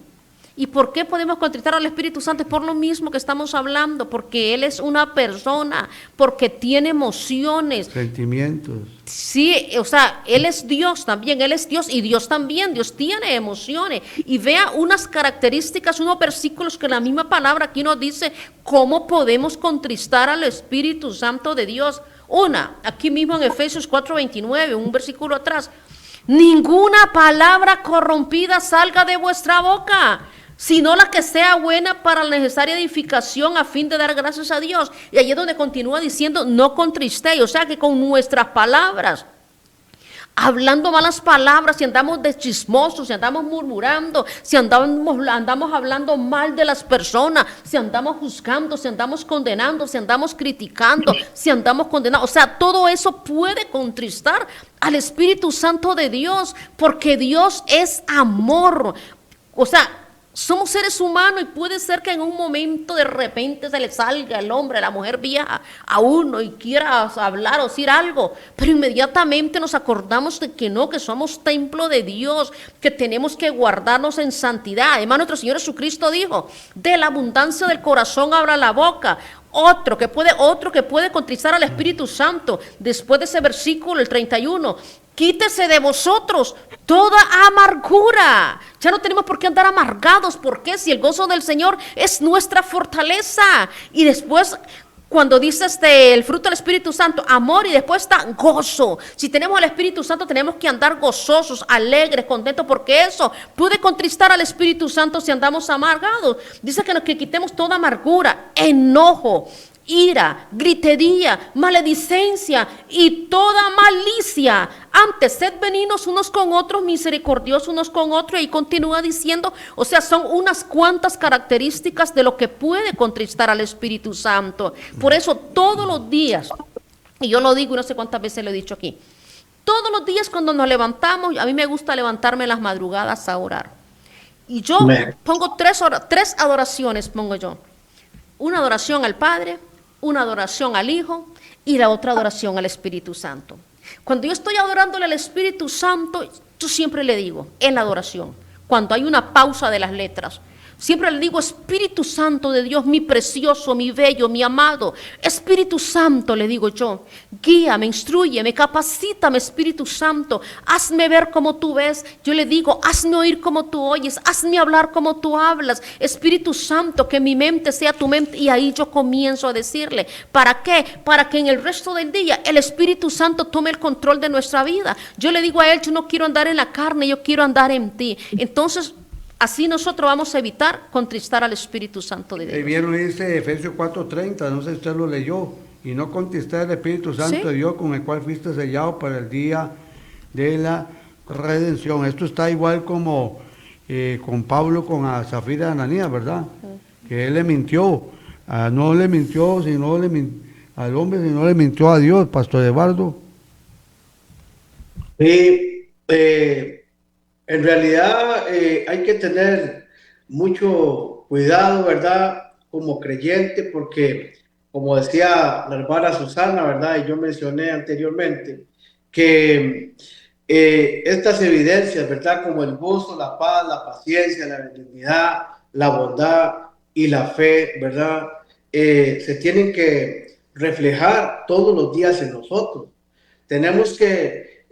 [SPEAKER 4] ¿Y por qué podemos contristar al Espíritu Santo? Es por lo mismo que estamos hablando, porque Él es una persona, porque tiene emociones.
[SPEAKER 3] Sentimientos.
[SPEAKER 4] Sí, o sea, Él es Dios también, Él es Dios y Dios también, Dios tiene emociones. Y vea unas características, unos versículos que la misma palabra aquí nos dice cómo podemos contristar al Espíritu Santo de Dios. Aquí mismo en Efesios 4:29, un versículo atrás, ninguna palabra corrompida salga de vuestra boca, sino la que sea buena para la necesaria edificación a fin de dar gracias a Dios. Y allí es donde continúa diciendo, no contristéis, o sea que con nuestras palabras, hablando malas palabras, si andamos de chismosos, si andamos murmurando, si andamos hablando mal de las personas, si andamos juzgando, si andamos condenando, si andamos criticando, si andamos condenando, o sea, todo eso puede contristar al Espíritu Santo de Dios, porque Dios es amor. O sea, somos seres humanos y puede ser que en un momento de repente se le salga el hombre, la mujer vieja a uno y quiera hablar o decir algo, pero inmediatamente nos acordamos de que no, que somos templo de Dios, que tenemos que guardarnos en santidad. Además, nuestro Señor Jesucristo dijo, de la abundancia del corazón habla la boca. Otro que puede contristar al Espíritu Santo, después de ese versículo, el 31, quítese de vosotros toda amargura. Ya no tenemos por qué andar amargados. ¿Por qué? Si el gozo del Señor es nuestra fortaleza. Y después, cuando dice el fruto del Espíritu Santo, amor, y después está gozo. Si tenemos al Espíritu Santo, tenemos que andar gozosos, alegres, contentos, porque eso puede contristar al Espíritu Santo si andamos amargados. Dice que quitemos toda amargura, enojo, ira, gritería, maledicencia y toda malicia. Antes, sed benignos unos con otros, misericordiosos unos con otros, y continúa diciendo, o sea, son unas cuantas características de lo que puede contristar al Espíritu Santo. Por eso todos los días, y yo lo digo y no sé cuántas veces lo he dicho aquí, todos los días cuando nos levantamos, a mí me gusta levantarme en las madrugadas a orar. Y yo pongo tres adoraciones, pongo yo. Una adoración al Padre, una adoración al Hijo y la otra adoración al Espíritu Santo. Cuando yo estoy adorándole al Espíritu Santo, yo siempre le digo, en la adoración, cuando hay una pausa de las letras, siempre le digo, Espíritu Santo de Dios, mi precioso, mi bello, mi amado, Espíritu Santo, le digo yo, guíame, instrúyeme, capacítame, Espíritu Santo, hazme ver como tú ves. Yo le digo, hazme oír como tú oyes, hazme hablar como tú hablas, Espíritu Santo, que mi mente sea tu mente. Y ahí yo comienzo a decirle, ¿para qué? Para que en el resto del día el Espíritu Santo tome el control de nuestra vida. Yo le digo a él, yo no quiero andar en la carne, yo quiero andar en ti. Entonces, así nosotros vamos a evitar contristar al Espíritu Santo de Dios.
[SPEAKER 3] Bien lo dice Efesios 4:30, no sé si usted lo leyó, y no contristar al Espíritu Santo
[SPEAKER 4] ¿Sí?
[SPEAKER 3] de Dios, con el cual fuiste sellado para el día de la redención. Esto está igual como con Pablo, con a Zafira de Ananías, ¿verdad? Que él le mintió, no le mintió, al hombre, sino le mintió a Dios, Pastor Eduardo.
[SPEAKER 5] Sí, en realidad hay que tener mucho cuidado, ¿verdad? Como creyente, porque como decía la hermana Susana, ¿verdad? Y yo mencioné anteriormente, que estas evidencias, ¿verdad? Como el gozo, la paz, la paciencia, la benignidad, la bondad y la fe, ¿verdad? Se tienen que reflejar todos los días en nosotros. Tenemos que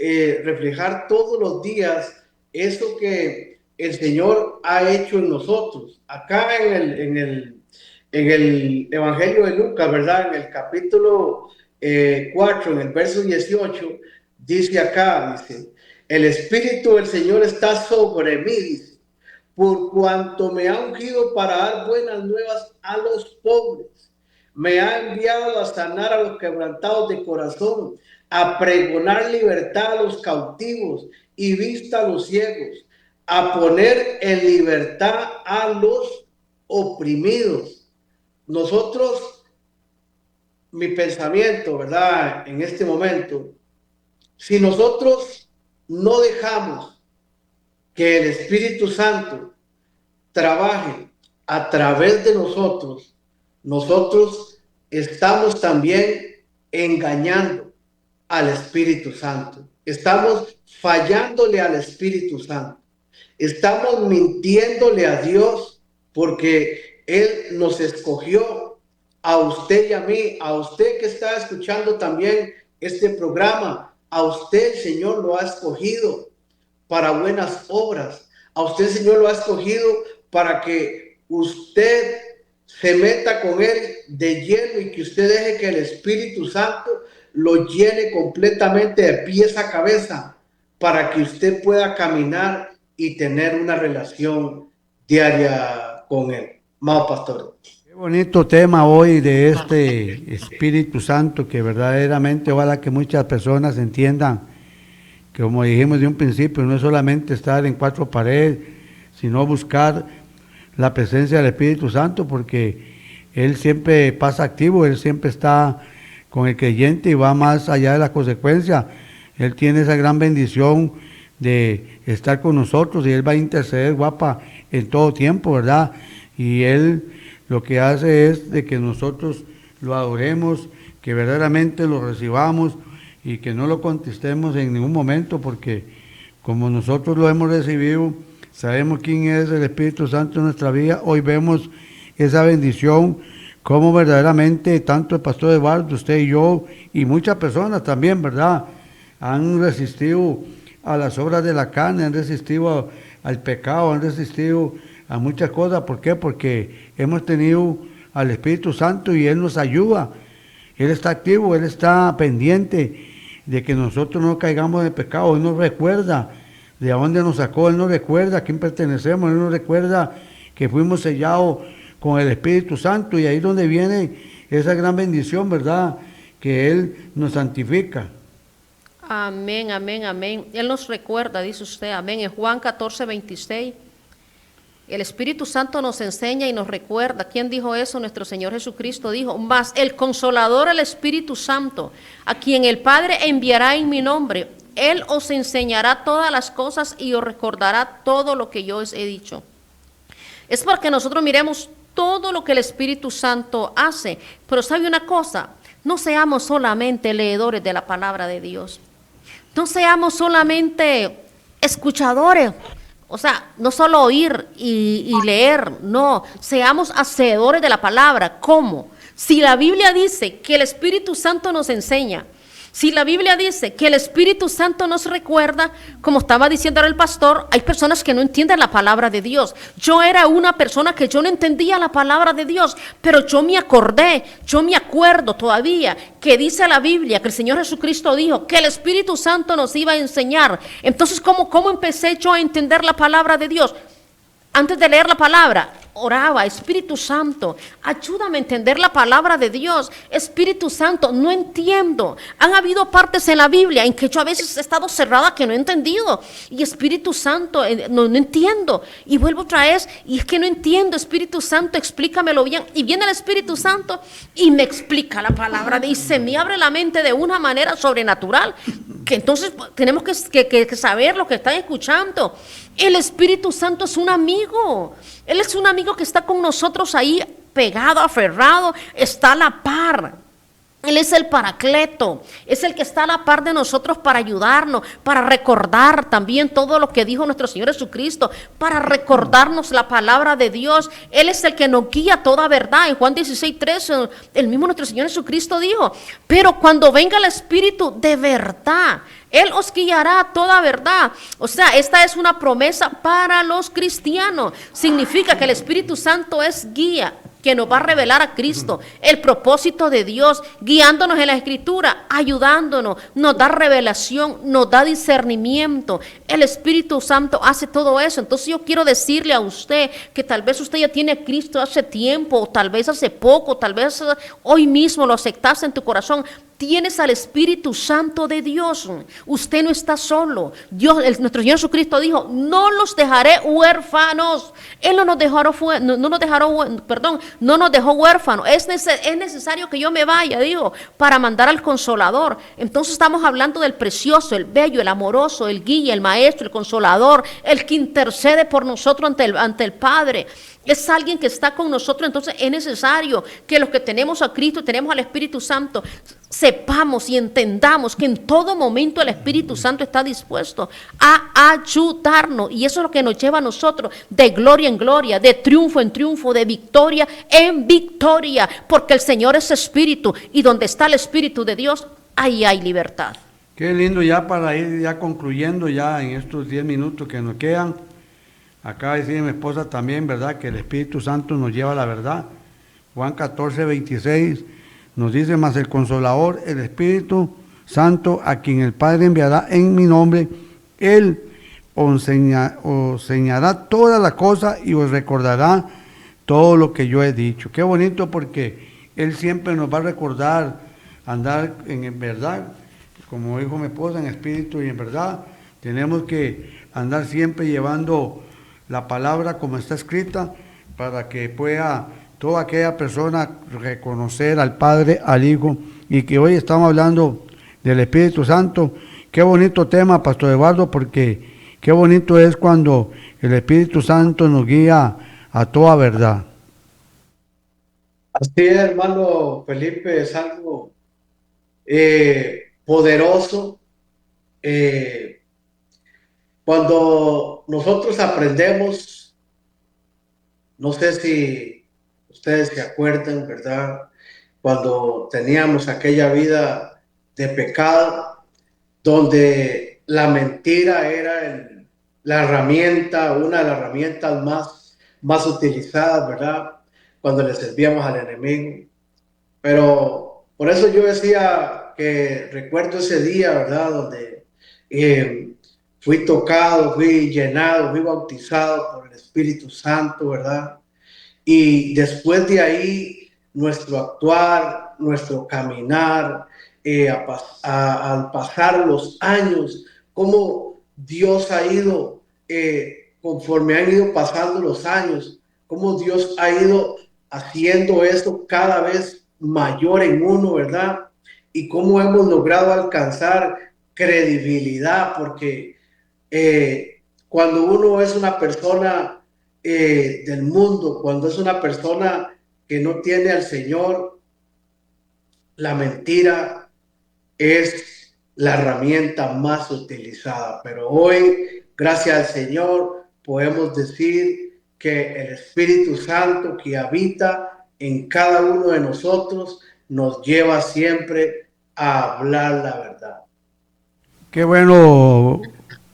[SPEAKER 5] reflejar todos los días eso que el Señor ha hecho en nosotros. Acá en el Evangelio de Lucas, ¿verdad? En el capítulo 4, en el verso 18, dice acá, dice, el Espíritu del Señor está sobre mí, dice, por cuanto me ha ungido para dar buenas nuevas a los pobres. Me ha enviado a sanar a los quebrantados de corazón, a pregonar libertad a los cautivos y vista a los ciegos, a poner en libertad a los oprimidos. Nosotros, mi pensamiento, ¿verdad? En este momento, si nosotros no dejamos que el Espíritu Santo trabaje a través de nosotros, nosotros estamos también engañando al Espíritu Santo. Estamos fallándole al Espíritu Santo. Estamos mintiéndole a Dios, porque Él nos escogió, a usted y a mí, a usted que está escuchando también este programa. A usted el Señor lo ha escogido para buenas obras. A usted el Señor lo ha escogido para que usted se meta con Él de lleno y que usted deje que el Espíritu Santo lo llene completamente de pies a cabeza, para que usted pueda caminar y tener una relación diaria con Él. Amado pastor.
[SPEAKER 3] Qué bonito tema hoy de este Espíritu Santo, que verdaderamente ojalá que muchas personas entiendan que, como dijimos de un principio, no es solamente estar en cuatro paredes, sino buscar la presencia del Espíritu Santo, porque Él siempre pasa activo, Él siempre está con el creyente y va más allá de la consecuencia. Él tiene esa gran bendición de estar con nosotros y Él va a interceder, guapa, en todo tiempo, ¿verdad? Y Él lo que hace es de que nosotros lo adoremos, que verdaderamente lo recibamos y que no lo contestemos en ningún momento, porque como nosotros lo hemos recibido, sabemos quién es el Espíritu Santo en nuestra vida. Hoy vemos esa bendición, como verdaderamente tanto el pastor Eduardo, usted y yo, y muchas personas también, ¿verdad?, han resistido a las obras de la carne, han resistido al pecado, han resistido a muchas cosas. ¿Por qué? Porque hemos tenido al Espíritu Santo y Él nos ayuda. Él está activo, Él está pendiente de que nosotros no caigamos en pecado. Él nos recuerda de dónde nos sacó, Él nos recuerda a quién pertenecemos, Él nos recuerda que fuimos sellados con el Espíritu Santo, y ahí es donde viene esa gran bendición, ¿verdad?, que Él nos santifica.
[SPEAKER 4] Amén, amén, amén. Él nos recuerda, dice usted, amén. En Juan 14:26, el Espíritu Santo nos enseña y nos recuerda. ¿Quién dijo eso? Nuestro Señor Jesucristo dijo, mas el Consolador, el Espíritu Santo, a quien el Padre enviará en mi nombre, Él os enseñará todas las cosas y os recordará todo lo que yo os he dicho. Es para que nosotros miremos todo lo que el Espíritu Santo hace. Pero ¿sabe una cosa? No seamos solamente leedores de la palabra de Dios. No seamos solamente escuchadores, o sea, no solo oír y leer, no, seamos hacedores de la palabra. ¿Cómo? Si la Biblia dice que el Espíritu Santo nos enseña, si la Biblia dice que el Espíritu Santo nos recuerda, como estaba diciendo ahora el pastor, hay personas que no entienden la palabra de Dios. Yo era una persona que yo no entendía la palabra de Dios, pero yo me acordé, yo me acuerdo todavía que dice la Biblia que el Señor Jesucristo dijo que el Espíritu Santo nos iba a enseñar. Entonces, ¿cómo empecé yo a entender la palabra de Dios? Antes de leer la palabra, oraba: Espíritu Santo, ayúdame a entender la palabra de Dios. Espíritu Santo, no entiendo. Han habido partes en la Biblia en que yo a veces he estado cerrada, que no he entendido. Y Espíritu Santo, no entiendo. Y vuelvo otra vez, y es que no entiendo. Espíritu Santo, explícamelo bien. Y viene el Espíritu Santo y me explica la palabra. Y se me abre la mente de una manera sobrenatural, que entonces tenemos que saber lo que están escuchando. El Espíritu Santo es un amigo. Él es un amigo que está con nosotros ahí, pegado, aferrado, está a la par. Él es el Paracleto, es el que está a la par de nosotros para ayudarnos, para recordar también todo lo que dijo nuestro Señor Jesucristo, para recordarnos la palabra de Dios. Él es el que nos guía toda verdad. En Juan 16:13, el mismo nuestro Señor Jesucristo dijo: pero cuando venga el Espíritu de verdad, Él os guiará a toda verdad. O sea, esta es una promesa para los cristianos. Significa que el Espíritu Santo es guía, que nos va a revelar a Cristo, el propósito de Dios, guiándonos en la Escritura, ayudándonos, nos da revelación, nos da discernimiento. El Espíritu Santo hace todo eso. Entonces yo quiero decirle a usted que tal vez usted ya tiene a Cristo hace tiempo, o tal vez hace poco, tal vez hoy mismo lo aceptaste en tu corazón. Tienes al Espíritu Santo de Dios. Usted no está solo. Nuestro Señor Jesucristo dijo: no los dejaré huérfanos. Él no nos dejó huérfanos. Es necesario que yo me vaya, digo, para mandar al Consolador. Entonces estamos hablando del precioso, el bello, el amoroso, el guía, el maestro, el consolador, el que intercede por nosotros ante el Padre. Es alguien que está con nosotros. Entonces es necesario que los que tenemos a Cristo, tenemos al Espíritu Santo, sepamos y entendamos que en todo momento el Espíritu Santo está dispuesto a ayudarnos. Y eso es lo que nos lleva a nosotros de gloria en gloria, de triunfo en triunfo, de victoria en victoria. Porque el Señor es Espíritu, y donde está el Espíritu de Dios, ahí hay libertad.
[SPEAKER 3] Qué lindo, ya para ir ya concluyendo ya en estos 10 minutos que nos quedan. Acaba de decir mi esposa también, ¿verdad?, que el Espíritu Santo nos lleva a la verdad. Juan 14:26 nos dice: mas el Consolador, el Espíritu Santo, a quien el Padre enviará en mi nombre, Él os enseñará todas las cosas y os recordará todo lo que yo he dicho. Qué bonito, porque Él siempre nos va a recordar andar en verdad, como dijo mi esposa, en espíritu y en verdad. Tenemos que andar siempre llevando la palabra como está escrita, para que pueda toda aquella persona reconocer al Padre, al Hijo. Y que hoy estamos hablando del Espíritu Santo. Qué bonito tema, Pastor Eduardo, porque qué bonito es cuando el Espíritu Santo nos guía a toda verdad.
[SPEAKER 5] Así es, hermano Felipe, es algo poderoso. Cuando nosotros aprendemos, no sé si ustedes se acuerdan, ¿verdad?, cuando teníamos aquella vida de pecado, donde la mentira era la herramienta, una de las herramientas más utilizadas, ¿verdad?, cuando le servíamos al enemigo. Pero por eso yo decía que recuerdo ese día, ¿verdad?, donde fui tocado, fui llenado, fui bautizado por el Espíritu Santo, ¿verdad? Y después de ahí, nuestro actuar, nuestro caminar, al pasar los años, cómo Dios ha ido, conforme han ido pasando los años, cómo Dios ha ido haciendo esto cada vez mayor en uno, ¿verdad? Y cómo hemos logrado alcanzar credibilidad, porque cuando uno es una persona del mundo, cuando es una persona que no tiene al Señor, la mentira es la herramienta más utilizada. Pero hoy, gracias al Señor, podemos decir que el Espíritu Santo que habita en cada uno de nosotros nos lleva siempre a hablar la verdad.
[SPEAKER 3] Qué bueno,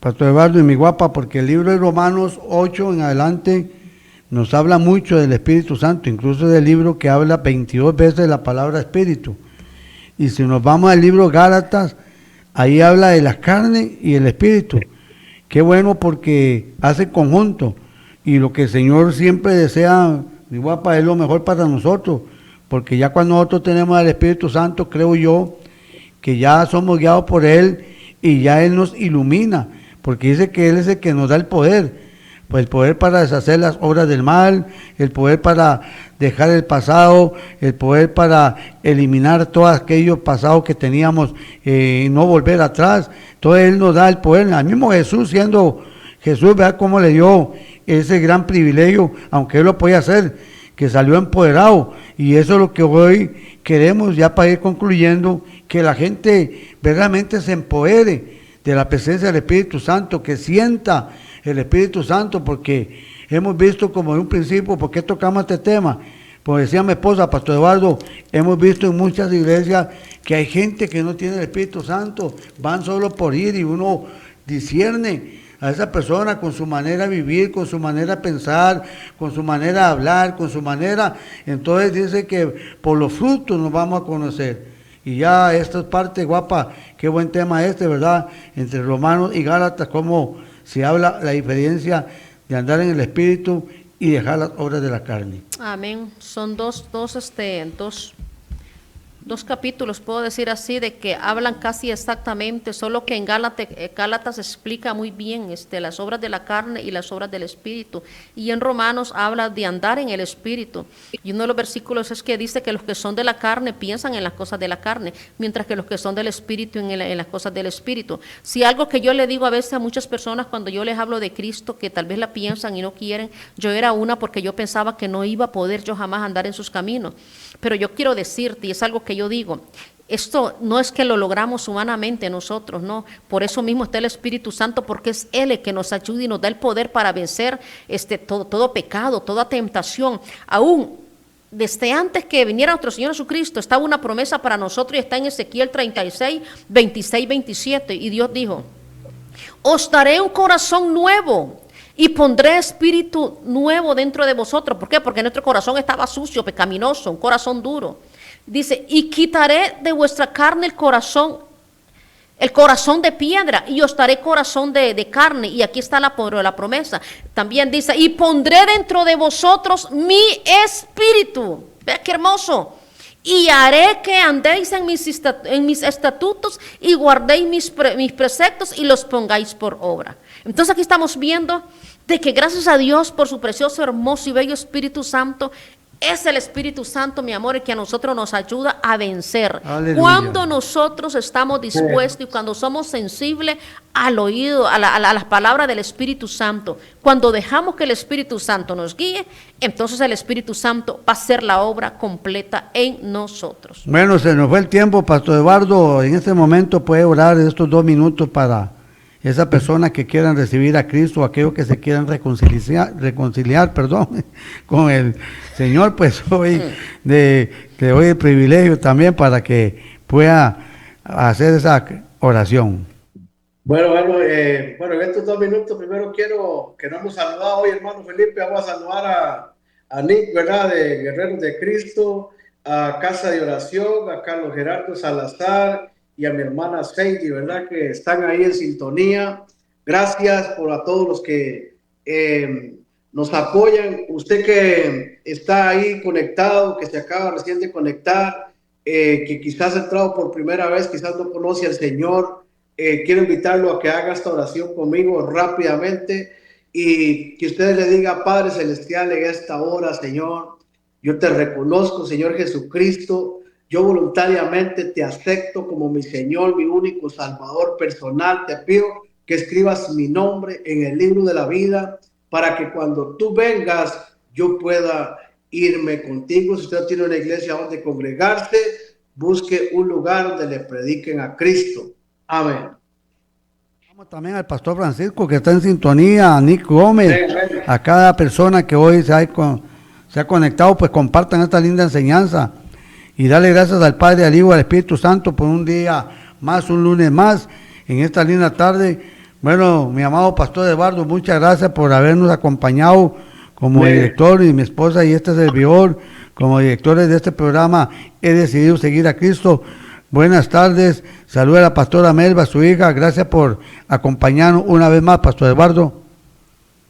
[SPEAKER 3] Pastor Eduardo y mi guapa, porque el libro de Romanos 8 en adelante nos habla mucho del Espíritu Santo, incluso del libro que habla 22 veces de la palabra Espíritu. Y si nos vamos al libro Gálatas, ahí habla de la carne y el Espíritu. Qué bueno porque hace conjunto. Y lo que el Señor siempre desea, mi guapa, es lo mejor para nosotros. Porque ya cuando nosotros tenemos al Espíritu Santo, creo yo, que ya somos guiados por Él y ya Él nos ilumina. Porque dice que Él es el que nos da el poder. Pues el poder para deshacer las obras del mal, el poder para dejar el pasado, el poder para eliminar todos aquellos pasados que teníamos y no volver atrás. Entonces Él nos da el poder. Al mismo Jesús, siendo Jesús, vea cómo le dio ese gran privilegio, aunque Él lo podía hacer, que salió empoderado. Y eso es lo que hoy queremos, ya para ir concluyendo, que la gente verdaderamente se empodere de la presencia del Espíritu Santo, que sienta el Espíritu Santo, porque hemos visto como de un principio, ¿por qué tocamos este tema? Pues decía mi esposa, Pastor Eduardo, hemos visto en muchas iglesias que hay gente que no tiene el Espíritu Santo, van solo por ir y uno discierne a esa persona con su manera de vivir, con su manera de pensar, con su manera de hablar, con su manera, entonces dice que por los frutos nos vamos a conocer. Y ya esta es parte, guapa, qué buen tema ¿verdad? Entre Romanos y Gálatas, cómo se habla la diferencia de andar en el Espíritu y dejar las obras de la carne.
[SPEAKER 4] Amén. Son dos capítulos, puedo decir así, de que hablan casi exactamente, solo que en Gálatas explica muy bien las obras de la carne y las obras del Espíritu, y en Romanos habla de andar en el Espíritu, y uno de los versículos es que dice que los que son de la carne piensan en las cosas de la carne, mientras que los que son del Espíritu en las cosas del Espíritu. Si algo que yo le digo a veces a muchas personas cuando yo les hablo de Cristo, que tal vez la piensan y no quieren, yo era una porque yo pensaba que no iba a poder yo jamás andar en sus caminos, pero yo quiero decirte, y es algo que yo digo, esto no es que lo logramos humanamente nosotros, no, por eso mismo está el Espíritu Santo, porque es Él el que nos ayuda y nos da el poder para vencer todo pecado, toda tentación. Aún desde antes que viniera nuestro Señor Jesucristo estaba una promesa para nosotros, y está en Ezequiel 36, 26, 27, y Dios dijo: os daré un corazón nuevo y pondré espíritu nuevo dentro de vosotros. ¿Por qué? Porque nuestro corazón estaba sucio, pecaminoso, un corazón duro. Dice: y quitaré de vuestra carne el corazón de piedra, y os daré corazón de carne. Y aquí está la promesa. También dice: y pondré dentro de vosotros mi espíritu. Vea qué hermoso. Y haré que andéis en mis estatutos y guardéis mis preceptos y los pongáis por obra. Entonces aquí estamos viendo de que gracias a Dios por su precioso, hermoso y bello Espíritu Santo, es el Espíritu Santo, mi amor, el que a nosotros nos ayuda a vencer. Aleluya. Cuando nosotros estamos dispuestos y cuando somos sensibles al oído, a las palabras del Espíritu Santo, cuando dejamos que el Espíritu Santo nos guíe, entonces el Espíritu Santo va a hacer la obra completa en nosotros.
[SPEAKER 3] Bueno, se nos fue el tiempo, Pastor Eduardo. En este momento puede orar estos 2 minutos para esa persona que quieran recibir a Cristo, aquellos que se quieran reconciliar con el Señor, pues hoy te doy el privilegio también para que pueda hacer esa oración.
[SPEAKER 5] Bueno, en estos 2 minutos primero quiero que nos hemos saludado hoy, hermano Felipe. Vamos a saludar a Nick, ¿verdad? De Guerreros de Cristo, a Casa de Oración, a Carlos Gerardo Salazar y a mi hermana Sadie, ¿verdad? Que están ahí en sintonía. Gracias a todos los que nos apoyan. Usted que está ahí conectado, que se acaba recién de conectar, que quizás ha entrado por primera vez, quizás no conoce al Señor, quiero invitarlo a que haga esta oración conmigo rápidamente y que usted le diga: Padre Celestial, en esta hora, Señor, yo te reconozco, Señor Jesucristo. Yo voluntariamente te acepto como mi Señor, mi único Salvador personal. Te pido que escribas mi nombre en el libro de la vida para que cuando tú vengas yo pueda irme contigo. Si usted tiene una iglesia donde congregarse, busque un lugar donde le prediquen a Cristo. Amén.
[SPEAKER 3] Vamos también al pastor Francisco que está en sintonía, a Nick Gómez, a cada persona que hoy se ha conectado, pues compartan esta linda enseñanza y darle gracias al Padre, al Hijo, al Espíritu Santo por un día más, un lunes más, en esta linda tarde. Bueno, mi amado pastor Eduardo, muchas gracias por habernos acompañado como director y mi esposa y este servidor, como directores de este programa, He Decidido Seguir a Cristo. Buenas tardes, saluda a la pastora Melba, su hija, gracias por acompañarnos una vez más, pastor Eduardo.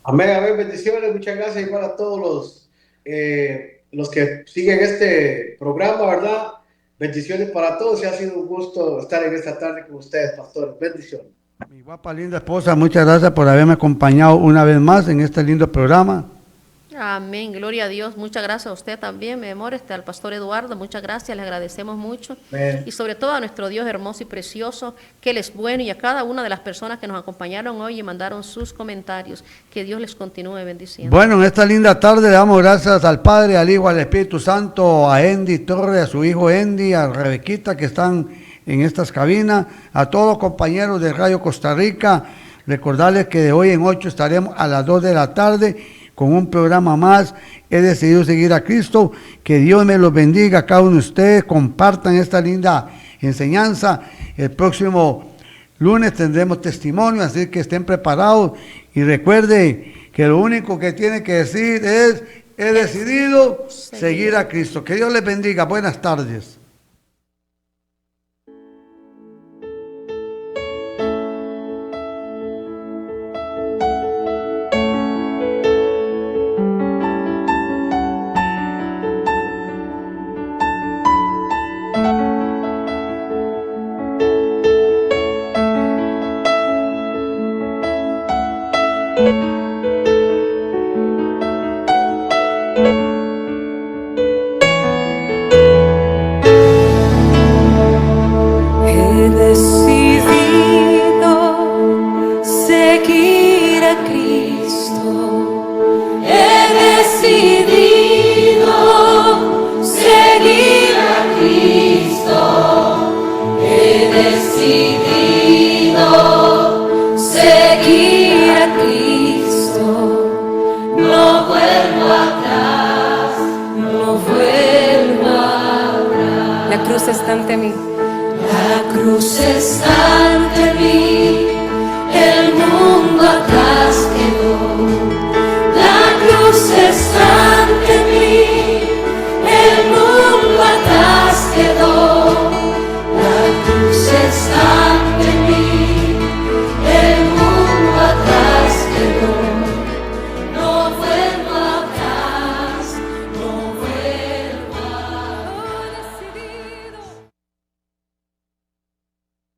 [SPEAKER 5] Amén, amén, bendiciones, muchas gracias igual a todos los que siguen este programa, ¿verdad? Bendiciones para todos y ha sido un gusto estar en esta tarde con ustedes, pastores, bendiciones.
[SPEAKER 3] Mi guapa linda esposa, muchas gracias por haberme acompañado una vez más en este lindo programa.
[SPEAKER 4] Amén, gloria a Dios. Muchas gracias a usted también, mi amor, al pastor Eduardo, muchas gracias, le agradecemos mucho.
[SPEAKER 5] Amén.
[SPEAKER 4] Y sobre todo a nuestro Dios hermoso y precioso, que Él es bueno, y a cada una de las personas que nos acompañaron hoy y mandaron sus comentarios, que Dios les continúe bendiciendo.
[SPEAKER 3] Bueno, en esta linda tarde le damos gracias al Padre, al Hijo, al Espíritu Santo, a Andy Torres, a su hijo Andy, a Rebequita que están en estas cabinas, a todos los compañeros de Radio Costa Rica. Recordarles que de hoy en 8 estaremos a las 2 de la tarde con un programa más. He decidido seguir a Cristo. Que Dios me los bendiga a cada uno de ustedes. Compartan esta linda enseñanza. El próximo lunes tendremos testimonio, así que estén preparados. Y recuerden que lo único que tiene que decir es: he decidido seguir a Cristo. Que Dios les bendiga. Buenas tardes.
[SPEAKER 6] He decidido seguir a Cristo. He decidido seguir a Cristo. He decidido seguir a Cristo. No vuelvo atrás, no vuelvo atrás. La cruz está ante mí. La cruz está